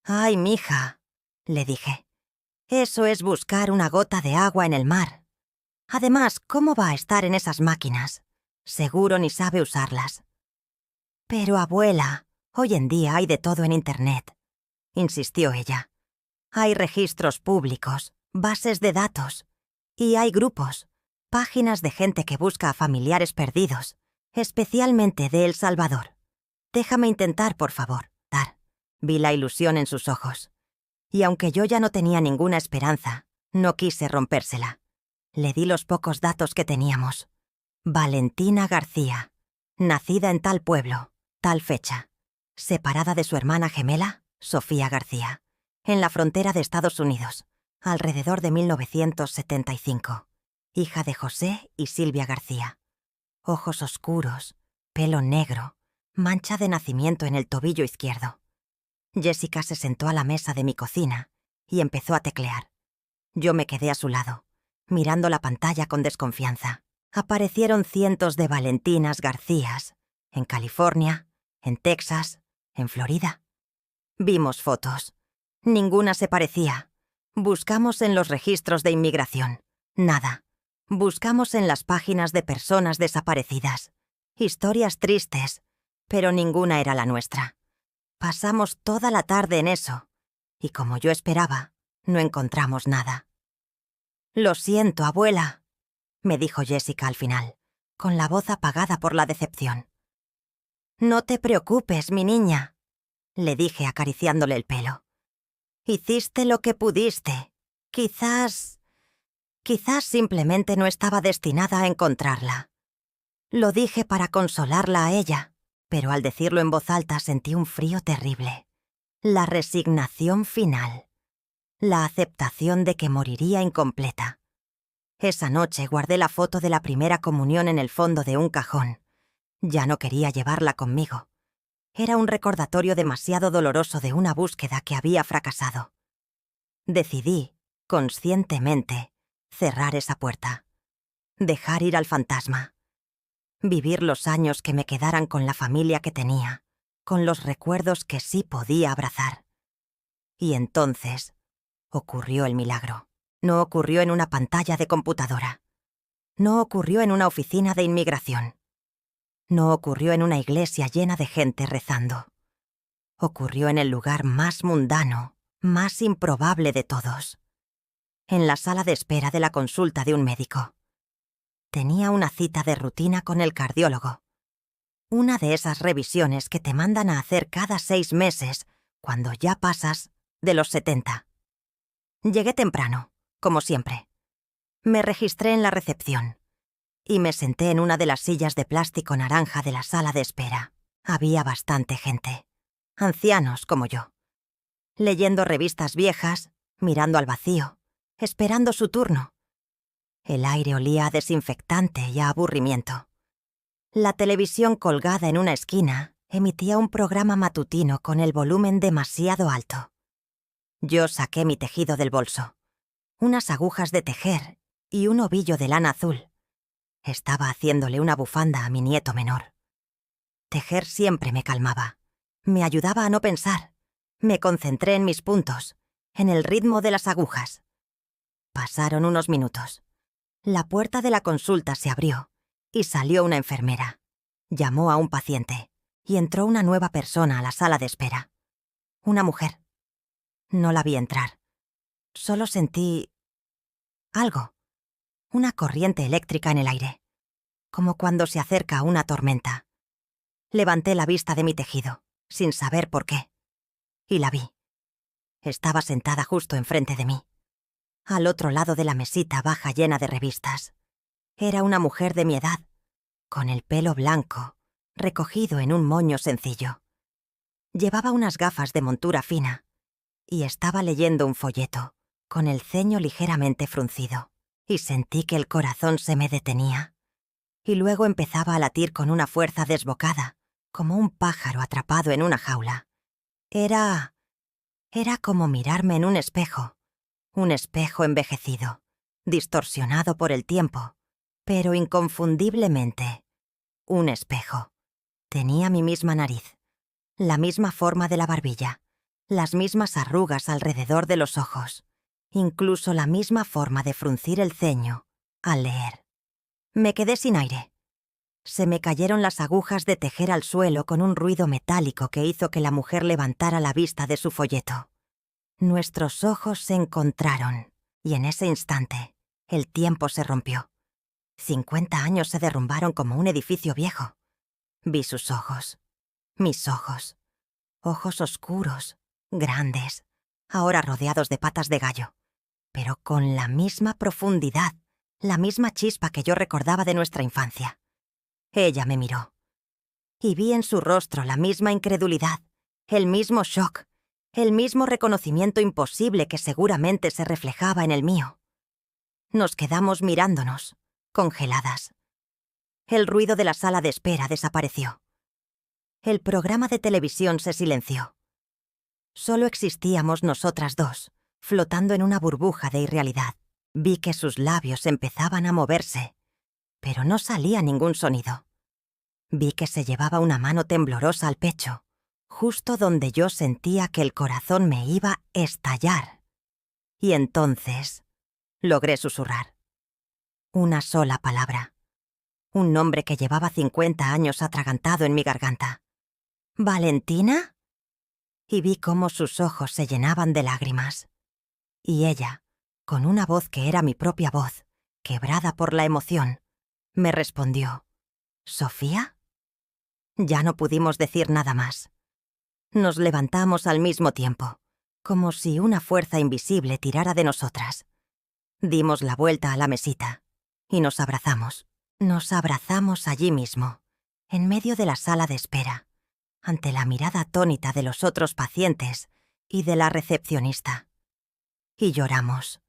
«Ay, mija», le dije, «eso es buscar una gota de agua en el mar. Además, ¿cómo va a estar en esas máquinas? Seguro ni sabe usarlas». «Pero, abuela, hoy en día hay de todo en internet», insistió ella. «Hay registros públicos, bases de datos, y hay grupos, Páginas de gente que busca a familiares perdidos, especialmente de El Salvador. Déjame intentar, por favor. Vi la ilusión en sus ojos. Y aunque yo ya no tenía ninguna esperanza, no quise rompérsela. Le di los pocos datos que teníamos. Valentina García, nacida en tal pueblo, tal fecha. Separada de su hermana gemela, Sofía García, en la frontera de Estados Unidos, alrededor de 1975. Hija de José y Silvia García. Ojos oscuros, pelo negro, mancha de nacimiento en el tobillo izquierdo. Jessica se sentó a la mesa de mi cocina y empezó a teclear. Yo me quedé a su lado, mirando la pantalla con desconfianza. Aparecieron cientos de Valentinas Garcías, en California, en Texas, en Florida. Vimos fotos. Ninguna se parecía. Buscamos en los registros de inmigración. Nada. Buscamos en las páginas de personas desaparecidas. Historias tristes, pero ninguna era la nuestra. Pasamos toda la tarde en eso, y como yo esperaba, no encontramos nada. «Lo siento, abuela», me dijo Jessica al final, con la voz apagada por la decepción. «No te preocupes, mi niña», le dije acariciándole el pelo. «Hiciste lo que pudiste. Quizás simplemente no estaba destinada a encontrarla». Lo dije para consolarla a ella, pero al decirlo en voz alta sentí un frío terrible. La resignación final. La aceptación de que moriría incompleta. Esa noche guardé la foto de la primera comunión en el fondo de un cajón. Ya no quería llevarla conmigo. Era un recordatorio demasiado doloroso de una búsqueda que había fracasado. Decidí, conscientemente, cerrar esa puerta. Dejar ir al fantasma. Vivir los años que me quedaran con la familia que tenía, con los recuerdos que sí podía abrazar. Y entonces ocurrió el milagro. No ocurrió en una pantalla de computadora. No ocurrió en una oficina de inmigración. No ocurrió en una iglesia llena de gente rezando. Ocurrió en el lugar más mundano, más improbable de todos. En la sala de espera de la consulta de un médico. Tenía una cita de rutina con el cardiólogo. Una de esas revisiones que te mandan a hacer cada 6 meses, cuando ya pasas de los 70. Llegué temprano, como siempre. Me registré en la recepción y me senté en una de las sillas de plástico naranja de la sala de espera. Había bastante gente, ancianos como yo, leyendo revistas viejas, mirando al vacío, esperando su turno. El aire olía a desinfectante y a aburrimiento. La televisión colgada en una esquina emitía un programa matutino con el volumen demasiado alto. Yo saqué mi tejido del bolso, unas agujas de tejer y un ovillo de lana azul. Estaba haciéndole una bufanda a mi nieto menor. Tejer siempre me calmaba, me ayudaba a no pensar. Me concentré en mis puntos, en el ritmo de las agujas. Pasaron unos minutos. La puerta de la consulta se abrió y salió una enfermera. Llamó a un paciente y entró una nueva persona a la sala de espera. Una mujer. No la vi entrar. Solo sentí algo. Una corriente eléctrica en el aire. Como cuando se acerca una tormenta. Levanté la vista de mi tejido, sin saber por qué. Y la vi. Estaba sentada justo enfrente de mí. Al otro lado de la mesita baja llena de revistas. Era una mujer de mi edad, con el pelo blanco, recogido en un moño sencillo. Llevaba unas gafas de montura fina y estaba leyendo un folleto, con el ceño ligeramente fruncido, y sentí que el corazón se me detenía. Y luego empezaba a latir con una fuerza desbocada, como un pájaro atrapado en una jaula. Era como mirarme en un espejo envejecido, distorsionado por el tiempo, pero inconfundiblemente un espejo. Tenía mi misma nariz, la misma forma de la barbilla, las mismas arrugas alrededor de los ojos, incluso la misma forma de fruncir el ceño al leer. Me quedé sin aire. Se me cayeron las agujas de tejer al suelo con un ruido metálico que hizo que la mujer levantara la vista de su folleto. Nuestros ojos se encontraron, y en ese instante, el tiempo se rompió. 50 años se derrumbaron como un edificio viejo. Vi sus ojos, mis ojos, ojos oscuros, grandes, ahora rodeados de patas de gallo, pero con la misma profundidad, la misma chispa que yo recordaba de nuestra infancia. Ella me miró, y vi en su rostro la misma incredulidad, el mismo shock, el mismo reconocimiento imposible que seguramente se reflejaba en el mío. Nos quedamos mirándonos, congeladas. El ruido de la sala de espera desapareció. El programa de televisión se silenció. Solo existíamos nosotras dos, flotando en una burbuja de irrealidad. Vi que sus labios empezaban a moverse, pero no salía ningún sonido. Vi que se llevaba una mano temblorosa al pecho, justo donde yo sentía que el corazón me iba a estallar. Y entonces logré susurrar. Una sola palabra. Un nombre que llevaba 50 años atragantado en mi garganta. ¿Valentina? Y vi cómo sus ojos se llenaban de lágrimas. Y ella, con una voz que era mi propia voz, quebrada por la emoción, me respondió: ¿Sofía? Ya no pudimos decir nada más. Nos levantamos al mismo tiempo, como si una fuerza invisible tirara de nosotras. Dimos la vuelta a la mesita y nos abrazamos. Nos abrazamos allí mismo, en medio de la sala de espera, ante la mirada atónita de los otros pacientes y de la recepcionista. Y lloramos.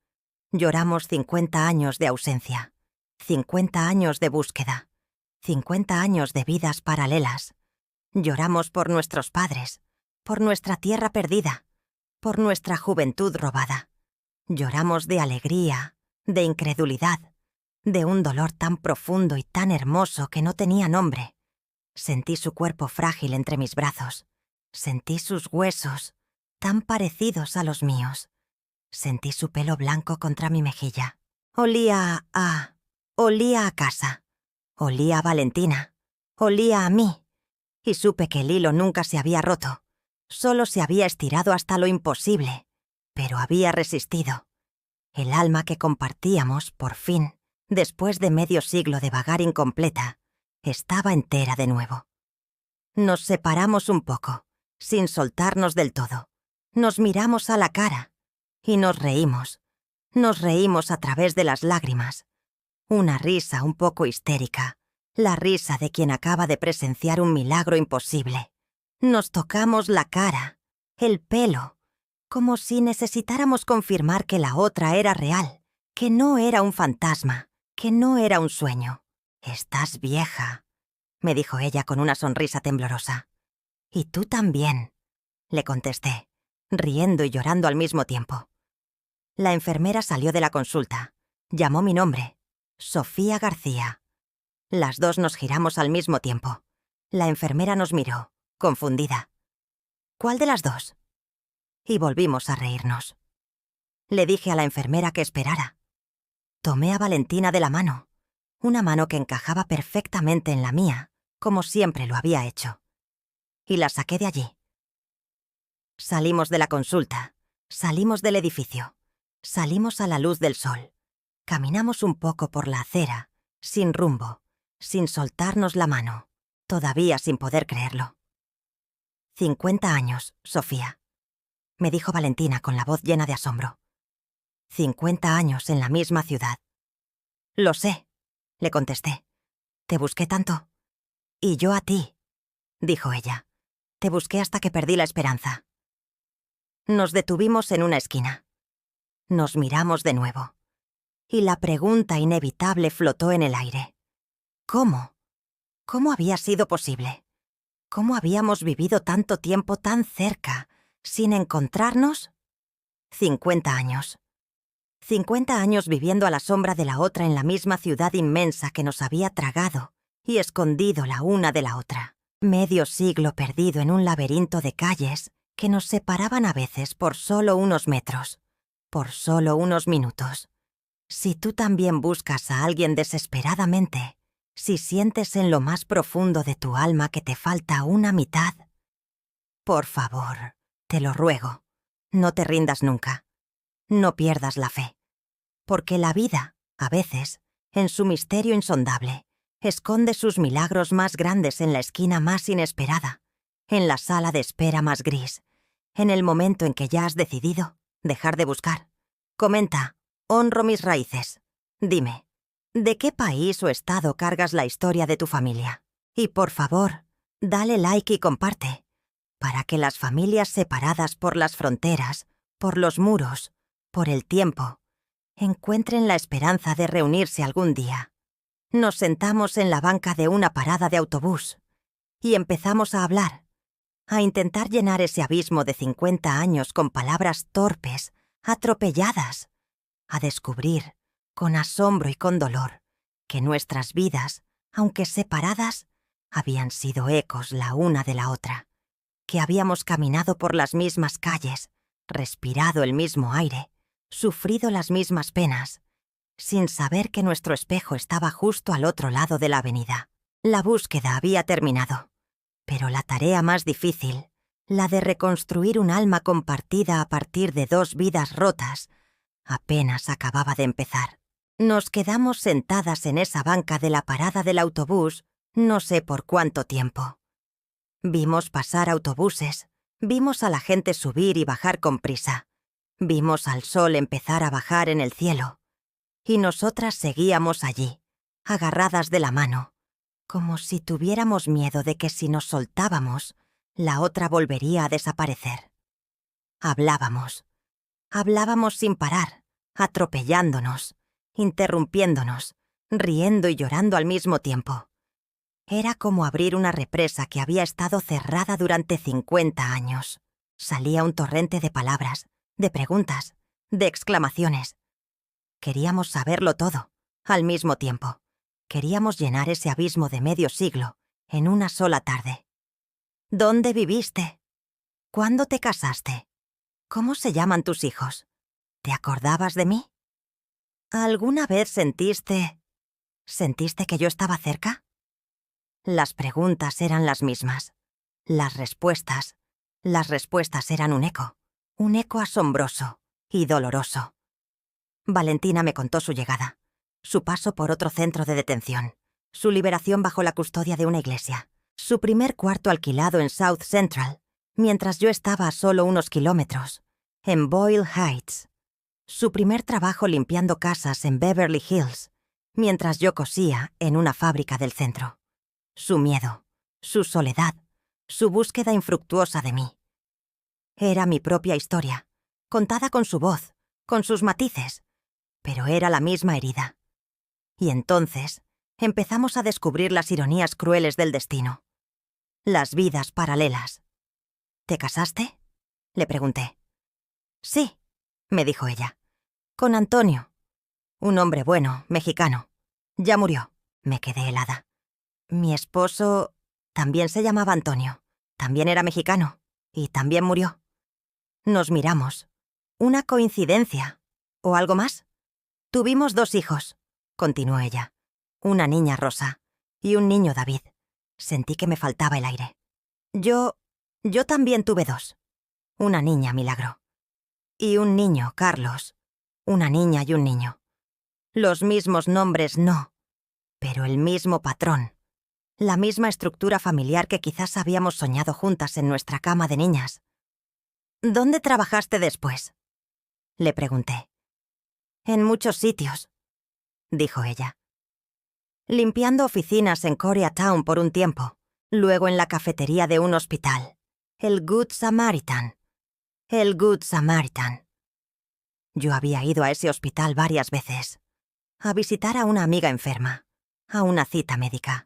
Lloramos 50 años de ausencia, 50 años de búsqueda, 50 años de vidas paralelas. Lloramos por nuestros padres, por nuestra tierra perdida, por nuestra juventud robada. Lloramos de alegría, de incredulidad, de un dolor tan profundo y tan hermoso que no tenía nombre. Sentí su cuerpo frágil entre mis brazos. Sentí sus huesos, tan parecidos a los míos. Sentí su pelo blanco contra mi mejilla. Olía a casa. Olía a Valentina. Olía a mí. Y supe que el hilo nunca se había roto. Solo se había estirado hasta lo imposible. Pero había resistido. El alma que compartíamos, por fin, después de medio siglo de vagar incompleta, estaba entera de nuevo. Nos separamos un poco, sin soltarnos del todo. Nos miramos a la cara y nos reímos. Nos reímos a través de las lágrimas. Una risa un poco histérica, la risa de quien acaba de presenciar un milagro imposible. Nos tocamos la cara, el pelo, como si necesitáramos confirmar que la otra era real, que no era un fantasma, que no era un sueño. «Estás vieja», me dijo ella con una sonrisa temblorosa. «Y tú también», le contesté, riendo y llorando al mismo tiempo. La enfermera salió de la consulta. Llamó mi nombre. Sofía García. Las dos nos giramos al mismo tiempo. La enfermera nos miró, confundida. «¿Cuál de las dos?» Y volvimos a reírnos. Le dije a la enfermera que esperara. Tomé a Valentina de la mano, una mano que encajaba perfectamente en la mía, como siempre lo había hecho. Y la saqué de allí. Salimos de la consulta, salimos del edificio, salimos a la luz del sol. Caminamos un poco por la acera, sin rumbo, sin soltarnos la mano, todavía sin poder creerlo. 50 años, Sofía, me dijo Valentina con la voz llena de asombro. 50 años en la misma ciudad. Lo sé, le contesté. Te busqué tanto. Y yo a ti, dijo ella. Te busqué hasta que perdí la esperanza. Nos detuvimos en una esquina. Nos miramos de nuevo. Y la pregunta inevitable flotó en el aire. ¿Cómo? ¿Cómo había sido posible? ¿Cómo habíamos vivido tanto tiempo tan cerca, sin encontrarnos? 50 años. 50 años viviendo a la sombra de la otra en la misma ciudad inmensa que nos había tragado y escondido la una de la otra. Medio siglo perdido en un laberinto de calles que nos separaban a veces por solo unos metros, por solo unos minutos. Si tú también buscas a alguien desesperadamente, si sientes en lo más profundo de tu alma que te falta una mitad, por favor, te lo ruego, no te rindas nunca. No pierdas la fe. Porque la vida, a veces, en su misterio insondable, esconde sus milagros más grandes en la esquina más inesperada, en la sala de espera más gris, en el momento en que ya has decidido dejar de buscar. Comenta, honro mis raíces. Dime, ¿de qué país o estado cargas la historia de tu familia? Y por favor, dale like y comparte, para que las familias separadas por las fronteras, por los muros, por el tiempo, encuentren la esperanza de reunirse algún día. Nos sentamos en la banca de una parada de autobús y empezamos a hablar, a intentar llenar ese abismo de 50 años con palabras torpes, atropelladas, a descubrir, con asombro y con dolor, que nuestras vidas, aunque separadas, habían sido ecos la una de la otra, que habíamos caminado por las mismas calles, respirado el mismo aire, sufrido las mismas penas, sin saber que nuestro espejo estaba justo al otro lado de la avenida. La búsqueda había terminado, pero la tarea más difícil, la de reconstruir un alma compartida a partir de dos vidas rotas, apenas acababa de empezar. Nos quedamos sentadas en esa banca de la parada del autobús no sé por cuánto tiempo. Vimos pasar autobuses, vimos a la gente subir y bajar con prisa, vimos al sol empezar a bajar en el cielo, y nosotras seguíamos allí, agarradas de la mano, como si tuviéramos miedo de que si nos soltábamos, la otra volvería a desaparecer. Hablábamos sin parar, atropellándonos, interrumpiéndonos, riendo y llorando al mismo tiempo. Era como abrir una represa que había estado cerrada durante 50 años. Salía un torrente de palabras, de preguntas, de exclamaciones. Queríamos saberlo todo, al mismo tiempo. Queríamos llenar ese abismo de medio siglo en una sola tarde. ¿Dónde viviste? ¿Cuándo te casaste? ¿Cómo se llaman tus hijos? ¿Te acordabas de mí? ¿Alguna vez sentiste que yo estaba cerca? Las preguntas eran las mismas. Las respuestas eran un eco asombroso y doloroso. Valentina me contó su llegada, su paso por otro centro de detención, su liberación bajo la custodia de una iglesia, su primer cuarto alquilado en South Central, mientras yo estaba a solo unos kilómetros, en Boyle Heights, su primer trabajo limpiando casas en Beverly Hills, mientras yo cosía en una fábrica del centro. Su miedo, su soledad, su búsqueda infructuosa de mí. Era mi propia historia, contada con su voz, con sus matices, pero era la misma herida. Y entonces empezamos a descubrir las ironías crueles del destino. Las vidas paralelas. ¿Te casaste?, le pregunté. Sí, me dijo ella. Con Antonio. Un hombre bueno, mexicano. Ya murió. Me quedé helada. Mi esposo también se llamaba Antonio, también era mexicano, y también murió. Nos miramos. ¿Una coincidencia? ¿O algo más? Tuvimos 2 hijos, continuó ella. Una niña Rosa y un niño David. Sentí que me faltaba el aire. Yo también tuve 2. Una niña Milagro. Y un niño Carlos. Una niña y un niño. Los mismos nombres no, pero el mismo patrón. La misma estructura familiar que quizás habíamos soñado juntas en nuestra cama de niñas. ¿Dónde trabajaste después?, le pregunté. En muchos sitios, dijo ella. Limpiando oficinas en Koreatown por un tiempo, luego en la cafetería de un hospital. El Good Samaritan. Yo había ido a ese hospital varias veces, a visitar a una amiga enferma, a una cita médica.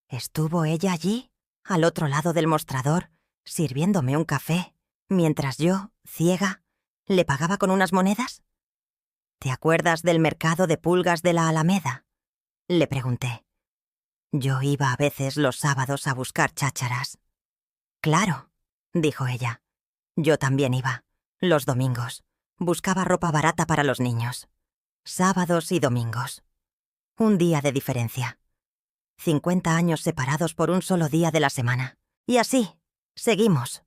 ¿Estuvo ella allí, al otro lado del mostrador, sirviéndome un café, mientras yo, ciega, le pagaba con unas monedas? ¿Te acuerdas del mercado de pulgas de la Alameda?, le pregunté. Yo iba a veces los sábados a buscar chácharas. Claro, dijo ella. Yo también iba, los domingos. Buscaba ropa barata para los niños. Sábados y domingos. Un día de diferencia. 50 años separados por un solo día de la semana. Y así, seguimos.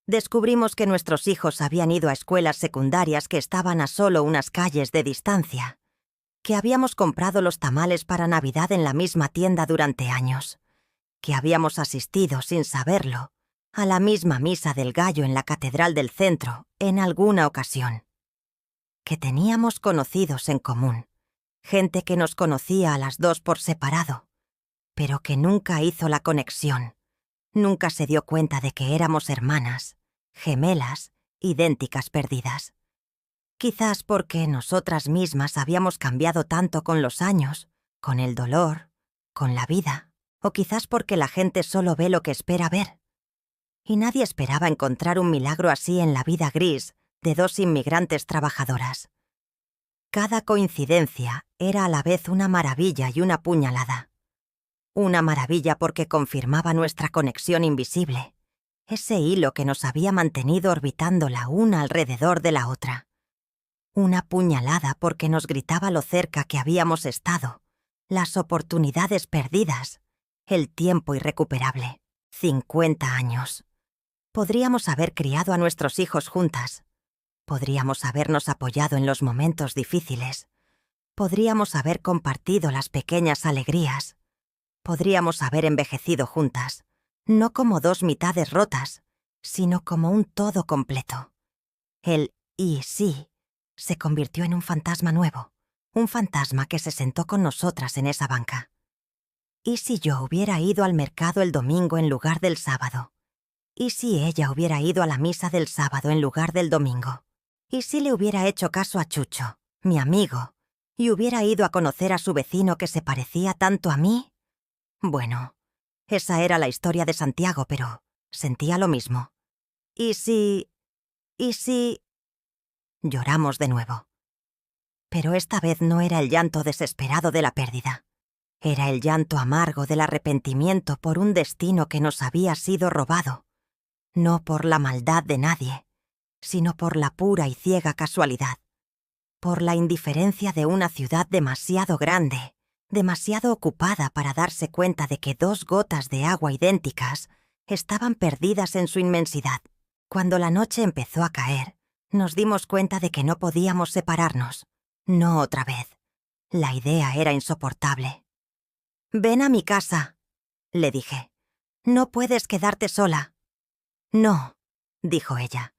Descubrimos que nuestros hijos habían ido a escuelas secundarias que estaban a solo unas calles de distancia. que habíamos comprado los tamales para Navidad en la misma tienda durante años, que habíamos asistido, sin saberlo, a la misma misa del gallo en la catedral del centro en alguna ocasión, que teníamos conocidos en común, gente que nos conocía a las dos por separado, pero que nunca hizo la conexión, nunca se dio cuenta de que éramos hermanas, gemelas, idénticas perdidas. Quizás porque nosotras mismas habíamos cambiado tanto con los años, con el dolor, con la vida, o quizás porque la gente solo ve lo que espera ver. Y nadie esperaba encontrar un milagro así en la vida gris de dos inmigrantes trabajadoras. Cada coincidencia era a la vez una maravilla y una puñalada. Una maravilla porque confirmaba nuestra conexión invisible, ese hilo que nos había mantenido orbitando la una alrededor de la otra. Una puñalada porque nos gritaba lo cerca que habíamos estado, las oportunidades perdidas, el tiempo irrecuperable. 50 años. Podríamos haber criado a nuestros hijos juntas. Podríamos habernos apoyado en los momentos difíciles. Podríamos haber compartido las pequeñas alegrías. Podríamos haber envejecido juntas, no como dos mitades rotas, sino como un todo completo. El y sí se convirtió en un fantasma nuevo, un fantasma que se sentó con nosotras en esa banca. ¿Y si yo hubiera ido al mercado el domingo en lugar del sábado? ¿Y si ella hubiera ido a la misa del sábado en lugar del domingo? ¿Y si le hubiera hecho caso a Chucho, mi amigo, y hubiera ido a conocer a su vecino que se parecía tanto a mí? Bueno, esa era la historia de Santiago, pero sentía lo mismo. ¿Y si...? Lloramos de nuevo. Pero esta vez no era el llanto desesperado de la pérdida. Era el llanto amargo del arrepentimiento por un destino que nos había sido robado. No por la maldad de nadie, sino por la pura y ciega casualidad. Por la indiferencia de una ciudad demasiado grande, demasiado ocupada para darse cuenta de que dos gotas de agua idénticas estaban perdidas en su inmensidad. Cuando la noche empezó a caer, nos dimos cuenta de que no podíamos separarnos. No otra vez. La idea era insoportable. «Ven a mi casa», le dije. «No puedes quedarte sola». «No», dijo ella.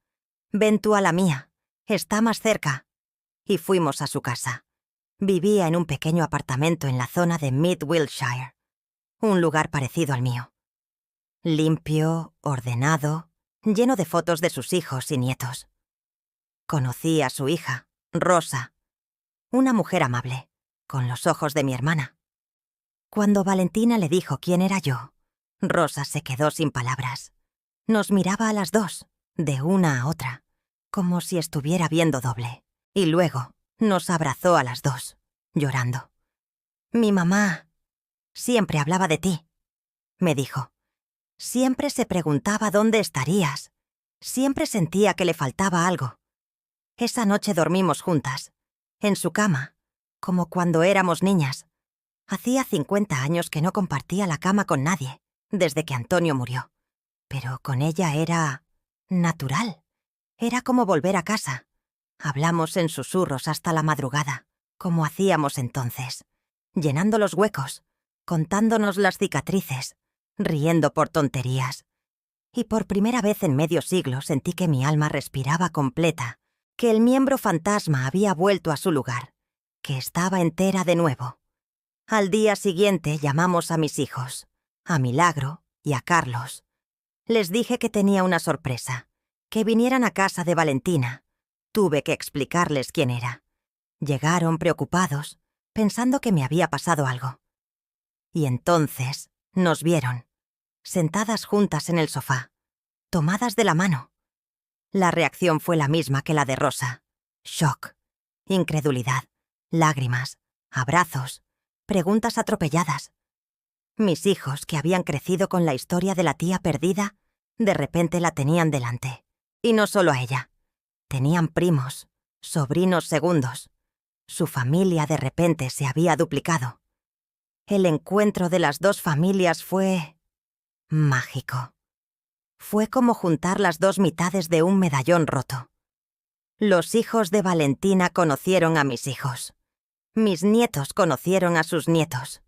«Ven tú a la mía. Está más cerca». Y fuimos a su casa. Vivía en un pequeño apartamento en la zona de Mid Wiltshire, un lugar parecido al mío. Limpio, ordenado, lleno de fotos de sus hijos y nietos. Conocí a su hija, Rosa, una mujer amable, con los ojos de mi hermana. Cuando Valentina le dijo quién era yo, Rosa se quedó sin palabras. Nos miraba a las dos, de una a otra, como si estuviera viendo doble, y luego nos abrazó a las dos, llorando. «Mi mamá siempre hablaba de ti», me dijo. «Siempre se preguntaba dónde estarías. Siempre sentía que le faltaba algo. Esa noche dormimos juntas, en su cama, como cuando éramos niñas. Hacía 50 años que no compartía la cama con nadie, desde que Antonio murió. Pero con ella era natural. Era como volver a casa. Hablamos en susurros hasta la madrugada, como hacíamos entonces, llenando los huecos, contándonos las cicatrices, riendo por tonterías. Y por primera vez en medio siglo sentí que mi alma respiraba completa, que el miembro fantasma había vuelto a su lugar, que estaba entera de nuevo. Al día siguiente llamamos a mis hijos, a Milagro y a Carlos. Les dije que tenía una sorpresa, que vinieran a casa de Valentina. Tuve que explicarles quién era. Llegaron preocupados, pensando que me había pasado algo. Y entonces nos vieron, sentadas juntas en el sofá, tomadas de la mano. La reacción fue la misma que la de Rosa. Shock, incredulidad, lágrimas, abrazos, preguntas atropelladas. Mis hijos, que habían crecido con la historia de la tía perdida, de repente la tenían delante. Y no solo a ella. Tenían primos, sobrinos segundos. Su familia de repente se había duplicado. El encuentro de las dos familias fue mágico. Fue como juntar las dos mitades de un medallón roto. Los hijos de Valentina conocieron a mis hijos. Mis nietos conocieron a sus nietos.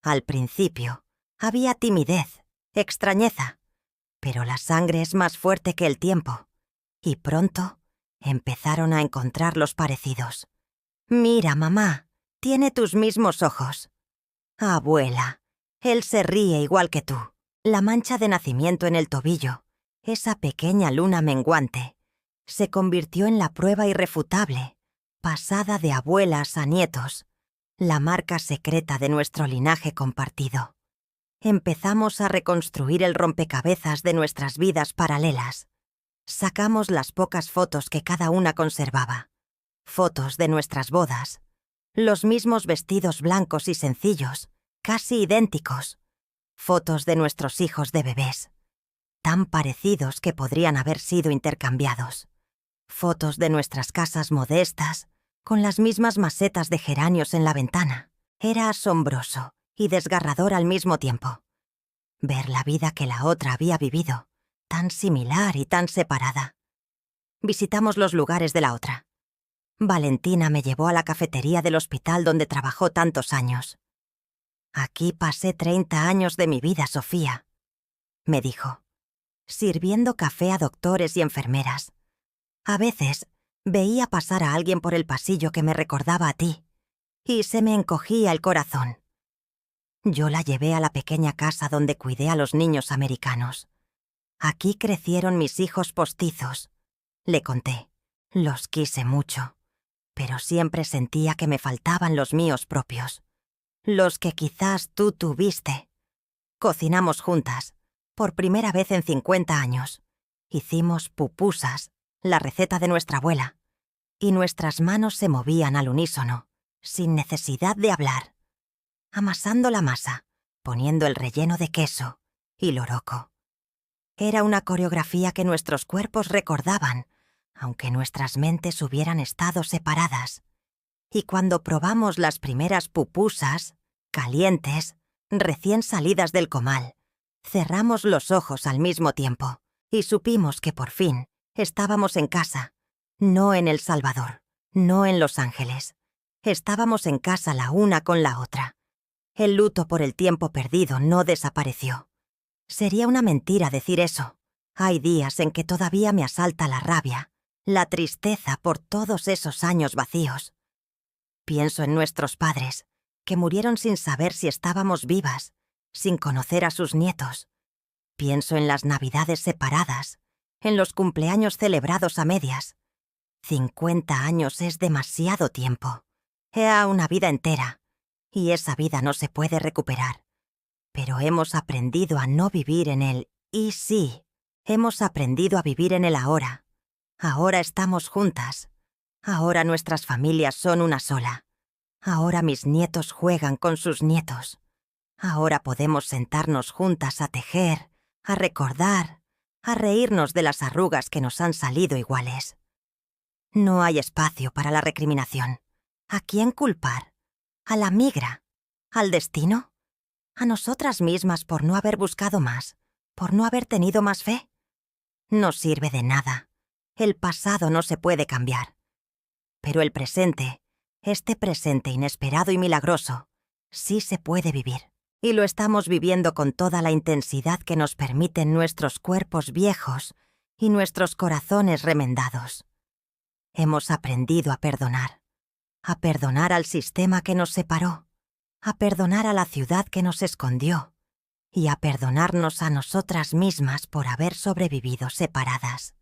Al principio, había timidez, extrañeza, pero la sangre es más fuerte que el tiempo, y pronto empezaron a encontrar los parecidos. Mira, mamá, tiene tus mismos ojos. Abuela, él se ríe igual que tú. La mancha de nacimiento en el tobillo, esa pequeña luna menguante, se convirtió en la prueba irrefutable, pasada de abuelas a nietos, la marca secreta de nuestro linaje compartido. Empezamos a reconstruir el rompecabezas de nuestras vidas paralelas. Sacamos las pocas fotos que cada una conservaba. Fotos de nuestras bodas. Los mismos vestidos blancos y sencillos, casi idénticos. Fotos de nuestros hijos de bebés, tan parecidos que podrían haber sido intercambiados. Fotos de nuestras casas modestas, con las mismas macetas de geranios en la ventana. Era asombroso y desgarrador al mismo tiempo. Ver la vida que la otra había vivido, tan similar y tan separada. Visitamos los lugares de la otra. Valentina me llevó a la cafetería del hospital donde trabajó tantos años. «Aquí pasé 30 años de mi vida, Sofía», me dijo, sirviendo café a doctores y enfermeras. A veces veía pasar a alguien por el pasillo que me recordaba a ti, y se me encogía el corazón. Yo la llevé a la pequeña casa donde cuidé a los niños americanos. Aquí crecieron mis hijos postizos, le conté. Los quise mucho, pero siempre sentía que me faltaban los míos propios. Los que quizás tú tuviste. Cocinamos juntas, por primera vez en 50 años. Hicimos pupusas, la receta de nuestra abuela, y nuestras manos se movían al unísono, sin necesidad de hablar. Amasando la masa, poniendo el relleno de queso y loroco. Era una coreografía que nuestros cuerpos recordaban, aunque nuestras mentes hubieran estado separadas. Y cuando probamos las primeras pupusas, calientes, recién salidas del comal, cerramos los ojos al mismo tiempo y supimos que por fin estábamos en casa, no en El Salvador, no en Los Ángeles. Estábamos en casa la una con la otra. El luto por el tiempo perdido no desapareció. Sería una mentira decir eso. Hay días en que todavía me asalta la rabia, la tristeza por todos esos años vacíos. Pienso en nuestros padres, que murieron sin saber si estábamos vivas, sin conocer a sus nietos. Pienso en las navidades separadas, en los cumpleaños celebrados a medias. 50 años es demasiado tiempo. Era una vida entera, y esa vida no se puede recuperar. Pero hemos aprendido a no vivir en el «y sí». Hemos aprendido a vivir en el ahora. Ahora estamos juntas. Ahora nuestras familias son una sola. Ahora mis nietos juegan con sus nietos. Ahora podemos sentarnos juntas a tejer, a recordar, a reírnos de las arrugas que nos han salido iguales. No hay espacio para la recriminación. ¿A quién culpar? ¿A la migra? ¿Al destino? ¿A nosotras mismas por no haber buscado más? ¿Por no haber tenido más fe? No sirve de nada. El pasado no se puede cambiar. Pero el presente, este presente inesperado y milagroso, sí se puede vivir. Y lo estamos viviendo con toda la intensidad que nos permiten nuestros cuerpos viejos y nuestros corazones remendados. Hemos aprendido a perdonar al sistema que nos separó, a perdonar a la ciudad que nos escondió y a perdonarnos a nosotras mismas por haber sobrevivido separadas.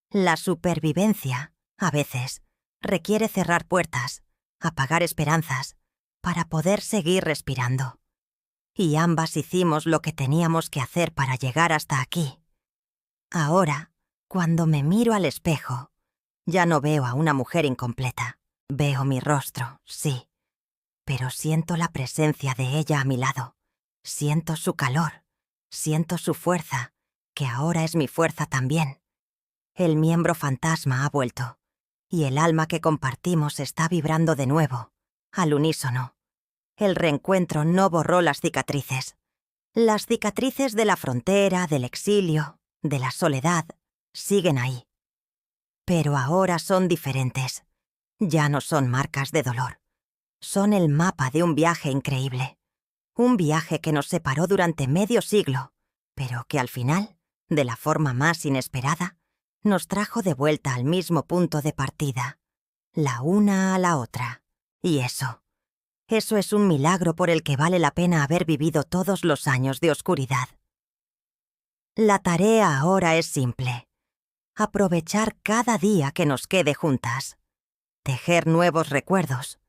La supervivencia, a veces, requiere cerrar puertas, apagar esperanzas, para poder seguir respirando. Y ambas hicimos lo que teníamos que hacer para llegar hasta aquí. Ahora, cuando me miro al espejo, ya no veo a una mujer incompleta. Veo mi rostro, sí, pero siento la presencia de ella a mi lado. Siento su calor, siento su fuerza, que ahora es mi fuerza también. El miembro fantasma ha vuelto, y el alma que compartimos está vibrando de nuevo, al unísono. El reencuentro no borró las cicatrices. Las cicatrices de la frontera, del exilio, de la soledad, siguen ahí. Pero ahora son diferentes. Ya no son marcas de dolor. Son el mapa de un viaje increíble. Un viaje que nos separó durante medio siglo, pero que al final, de la forma más inesperada, nos trajo de vuelta al mismo punto de partida, la una a la otra. Y eso es un milagro por el que vale la pena haber vivido todos los años de oscuridad. La tarea ahora es simple: aprovechar cada día que nos quede juntas, tejer nuevos recuerdos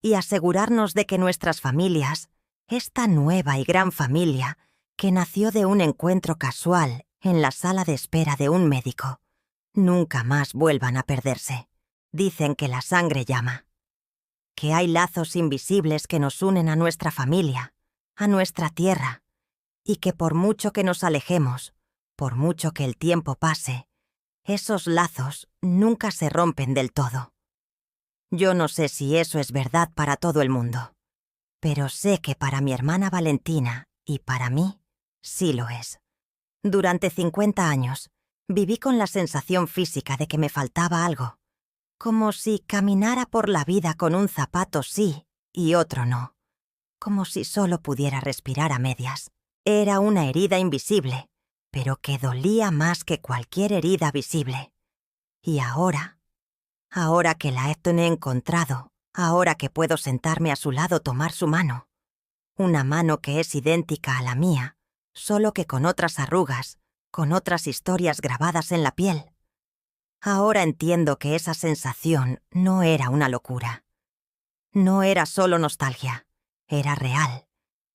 y asegurarnos de que nuestras familias, esta nueva y gran familia que nació de un encuentro casual en la sala de espera de un médico, nunca más vuelvan a perderse. Dicen que la sangre llama, que hay lazos invisibles que nos unen a nuestra familia, a nuestra tierra, y que por mucho que nos alejemos, por mucho que el tiempo pase, esos lazos nunca se rompen del todo. Yo no sé si eso es verdad para todo el mundo, pero sé que para mi hermana Valentina y para mí, sí lo es. Durante 50 años, viví con la sensación física de que me faltaba algo, como si caminara por la vida con un zapato sí y otro no, como si solo pudiera respirar a medias. Era una herida invisible, pero que dolía más que cualquier herida visible. Y ahora que la he encontrado, ahora que puedo sentarme a su lado, tomar su mano, una mano que es idéntica a la mía, solo que con otras arrugas, con otras historias grabadas en la piel. Ahora entiendo que esa sensación no era una locura. No era solo nostalgia, era real.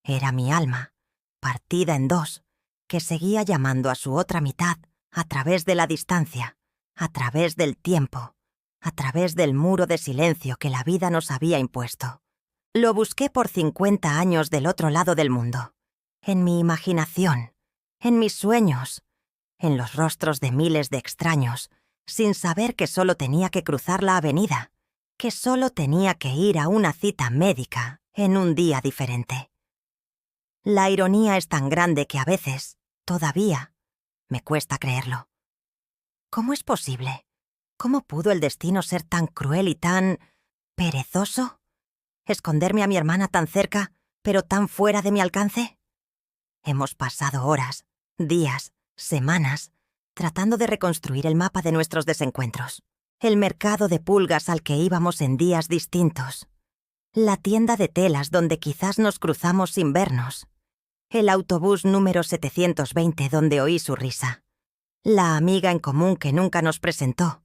Era mi alma, partida en dos, que seguía llamando a su otra mitad a través de la distancia, a través del tiempo, a través del muro de silencio que la vida nos había impuesto. Lo busqué por 50 años del otro lado del mundo, en mi imaginación, en mis sueños, en los rostros de miles de extraños, sin saber que solo tenía que cruzar la avenida, que solo tenía que ir a una cita médica en un día diferente. La ironía es tan grande que a veces, todavía, me cuesta creerlo. ¿Cómo es posible? ¿Cómo pudo el destino ser tan cruel y tan perezoso? ¿Esconderme a mi hermana tan cerca, pero tan fuera de mi alcance? Hemos pasado horas, días, semanas, tratando de reconstruir el mapa de nuestros desencuentros. El mercado de pulgas al que íbamos en días distintos. La tienda de telas donde quizás nos cruzamos sin vernos. El autobús número 720 donde oí su risa. La amiga en común que nunca nos presentó.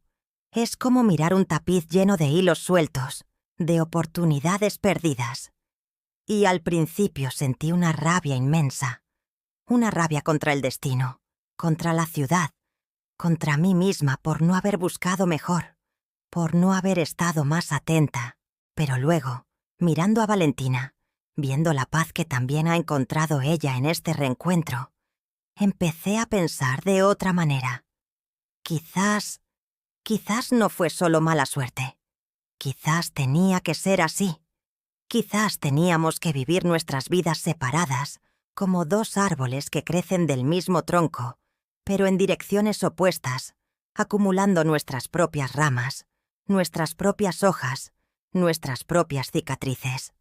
Es como mirar un tapiz lleno de hilos sueltos, de oportunidades perdidas. Y al principio sentí una rabia inmensa. Una rabia contra el destino, contra la ciudad, contra mí misma por no haber buscado mejor, por no haber estado más atenta. Pero luego, mirando a Valentina, viendo la paz que también ha encontrado ella en este reencuentro, empecé a pensar de otra manera. Quizás no fue solo mala suerte. Quizás tenía que ser así. Quizás teníamos que vivir nuestras vidas separadas, como dos árboles que crecen del mismo tronco, pero en direcciones opuestas, acumulando nuestras propias ramas, nuestras propias hojas, nuestras propias cicatrices.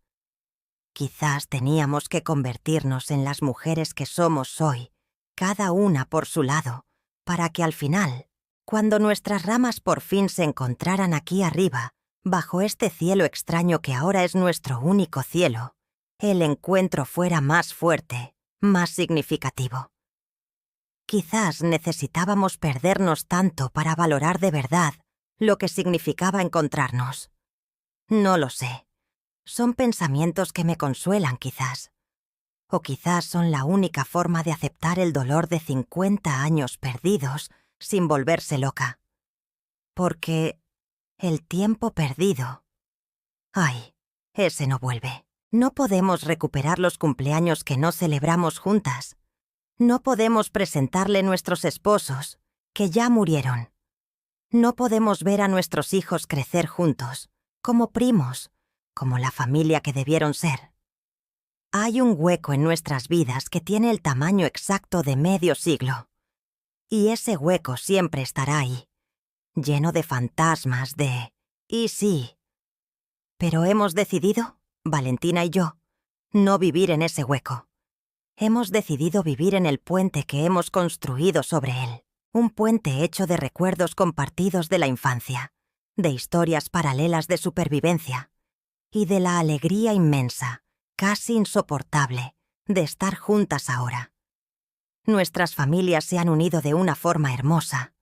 Quizás teníamos que convertirnos en las mujeres que somos hoy, cada una por su lado, para que al final, cuando nuestras ramas por fin se encontraran aquí arriba, bajo este cielo extraño que ahora es nuestro único cielo, el encuentro fuera más fuerte, más significativo. Quizás necesitábamos perdernos tanto para valorar de verdad lo que significaba encontrarnos. No lo sé. Son pensamientos que me consuelan, quizás. O quizás son la única forma de aceptar el dolor de 50 años perdidos sin volverse loca. Porque el tiempo perdido... Ay, ese no vuelve. No podemos recuperar los cumpleaños que no celebramos juntas. No podemos presentarle nuestros esposos, que ya murieron. No podemos ver a nuestros hijos crecer juntos, como primos, como la familia que debieron ser. Hay un hueco en nuestras vidas que tiene el tamaño exacto de medio siglo. Y ese hueco siempre estará ahí, lleno de fantasmas de «y sí». Pero hemos decidido, Valentina y yo, no vivir en ese hueco. Hemos decidido vivir en el puente que hemos construido sobre él. Un puente hecho de recuerdos compartidos de la infancia, de historias paralelas de supervivencia y de la alegría inmensa, casi insoportable, de estar juntas ahora. Nuestras familias se han unido de una forma hermosa.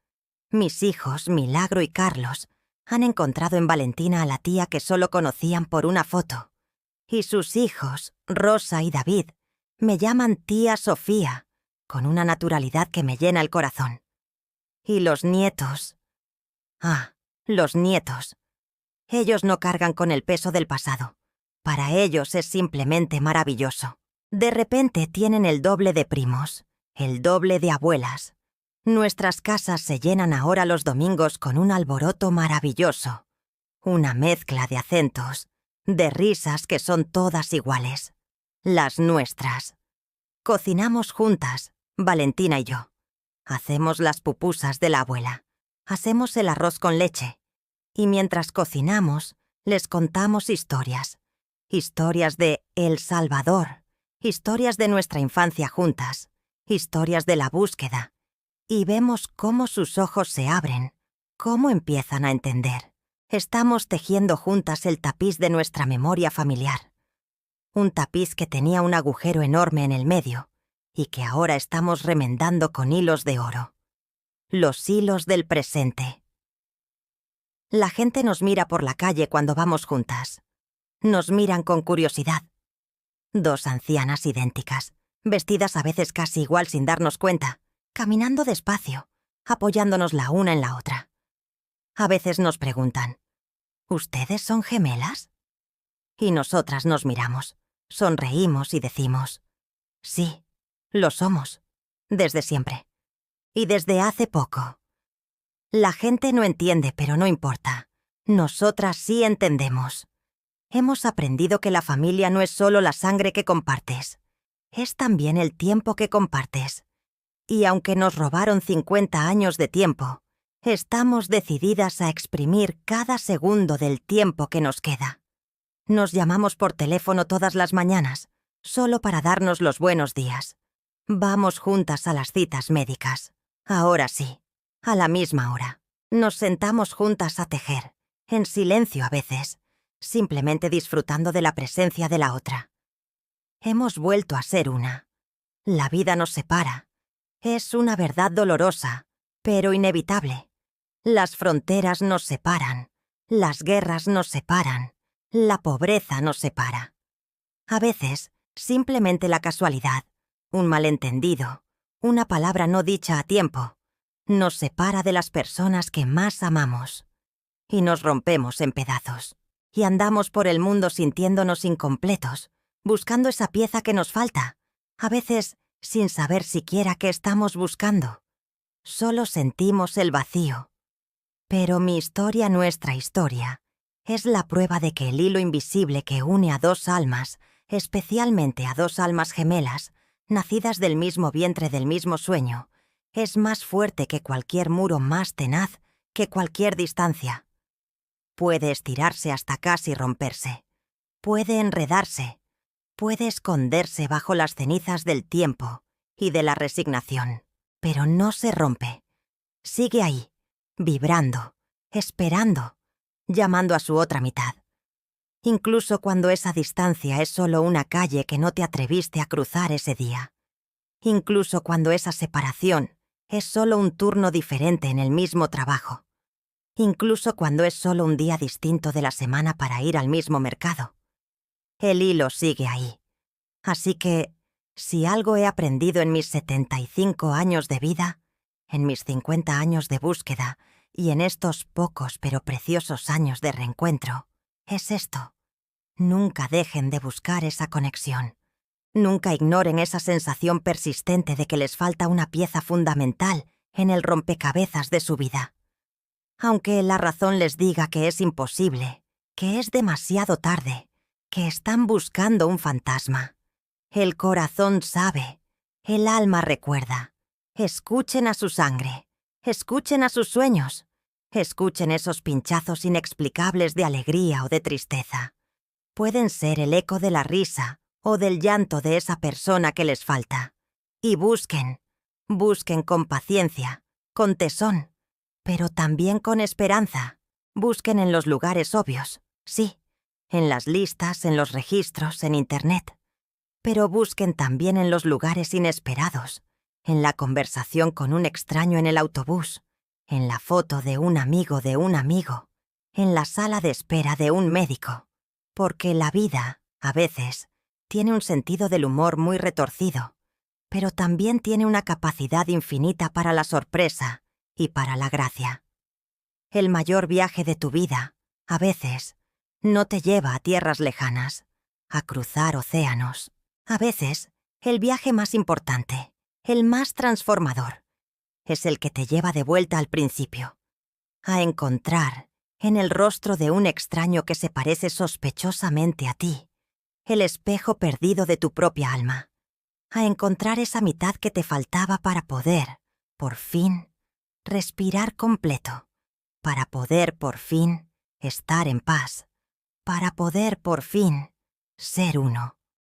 Mis hijos, Milagro y Carlos, han encontrado en Valentina a la tía que solo conocían por una foto. Y sus hijos, Rosa y David, me llaman tía Sofía, con una naturalidad que me llena el corazón. Y los nietos... los nietos. Ellos no cargan con el peso del pasado. Para ellos es simplemente maravilloso. De repente tienen el doble de primos, el doble de abuelas. Nuestras casas se llenan ahora los domingos con un alboroto maravilloso. Una mezcla de acentos, de risas que son todas iguales. Las nuestras. Cocinamos juntas, Valentina y yo. Hacemos las pupusas de la abuela. Hacemos el arroz con leche. Y mientras cocinamos, les contamos historias. Historias de El Salvador. Historias de nuestra infancia juntas. Historias de la búsqueda. Y vemos cómo sus ojos se abren, cómo empiezan a entender. Estamos tejiendo juntas el tapiz de nuestra memoria familiar. Un tapiz que tenía un agujero enorme en el medio y que ahora estamos remendando con hilos de oro. Los hilos del presente. La gente nos mira por la calle cuando vamos juntas. Nos miran con curiosidad. Dos ancianas idénticas, vestidas a veces casi igual sin darnos cuenta, caminando despacio, apoyándonos la una en la otra. A veces nos preguntan, ¿ustedes son gemelas? Y nosotras nos miramos, sonreímos y decimos, sí, lo somos, desde siempre. Y desde hace poco. La gente no entiende, pero no importa. Nosotras sí entendemos. Hemos aprendido que la familia no es solo la sangre que compartes, es también el tiempo que compartes. Y aunque nos robaron 50 años de tiempo, estamos decididas a exprimir cada segundo del tiempo que nos queda. Nos llamamos por teléfono todas las mañanas, solo para darnos los buenos días. Vamos juntas a las citas médicas. Ahora sí, a la misma hora. Nos sentamos juntas a tejer, en silencio a veces, simplemente disfrutando de la presencia de la otra. Hemos vuelto a ser una. La vida nos separa. Es una verdad dolorosa, pero inevitable. Las fronteras nos separan, las guerras nos separan, la pobreza nos separa. A veces, simplemente la casualidad, un malentendido, una palabra no dicha a tiempo, nos separa de las personas que más amamos. Y nos rompemos en pedazos. Y andamos por el mundo sintiéndonos incompletos, buscando esa pieza que nos falta, a veces sin saber siquiera qué estamos buscando. Solo sentimos el vacío. Pero mi historia, nuestra historia, es la prueba de que el hilo invisible que une a dos almas, especialmente a dos almas gemelas, nacidas del mismo vientre del mismo sueño, es más fuerte que cualquier muro más tenaz, que cualquier distancia. Puede estirarse hasta casi romperse. Puede enredarse. Puede esconderse bajo las cenizas del tiempo y de la resignación. Pero no se rompe. Sigue ahí, vibrando, esperando, llamando a su otra mitad. Incluso cuando esa distancia es solo una calle que no te atreviste a cruzar ese día. Incluso cuando esa separación es solo un turno diferente en el mismo trabajo. Incluso cuando es solo un día distinto de la semana para ir al mismo mercado. El hilo sigue ahí. Así que, si algo he aprendido en mis 75 años de vida, en mis 50 años de búsqueda y en estos pocos pero preciosos años de reencuentro, es esto. Nunca dejen de buscar esa conexión. Nunca ignoren esa sensación persistente de que les falta una pieza fundamental en el rompecabezas de su vida. Aunque la razón les diga que es imposible, que es demasiado tarde, que están buscando un fantasma. El corazón sabe, el alma recuerda. Escuchen a su sangre, escuchen a sus sueños, Escuchen esos pinchazos inexplicables de alegría o de tristeza. Pueden ser el eco de la risa o del llanto de esa persona que les falta. Y busquen con paciencia, con tesón, pero también con esperanza. Busquen en los lugares obvios, sí, en las listas, en los registros, en Internet. Pero busquen también en los lugares inesperados, en la conversación con un extraño en el autobús, en la foto de un amigo, en la sala de espera de un médico. Porque la vida, a veces, tiene un sentido del humor muy retorcido, pero también tiene una capacidad infinita para la sorpresa y para la gracia. El mayor viaje de tu vida, a veces, no te lleva a tierras lejanas, a cruzar océanos. A veces, el viaje más importante, el más transformador, es el que te lleva de vuelta al principio, a encontrar, en el rostro de un extraño que se parece sospechosamente a ti, el espejo perdido de tu propia alma, a encontrar esa mitad que te faltaba para poder, por fin, respirar completo, para poder, por fin, estar en paz, para poder, por fin, ser uno.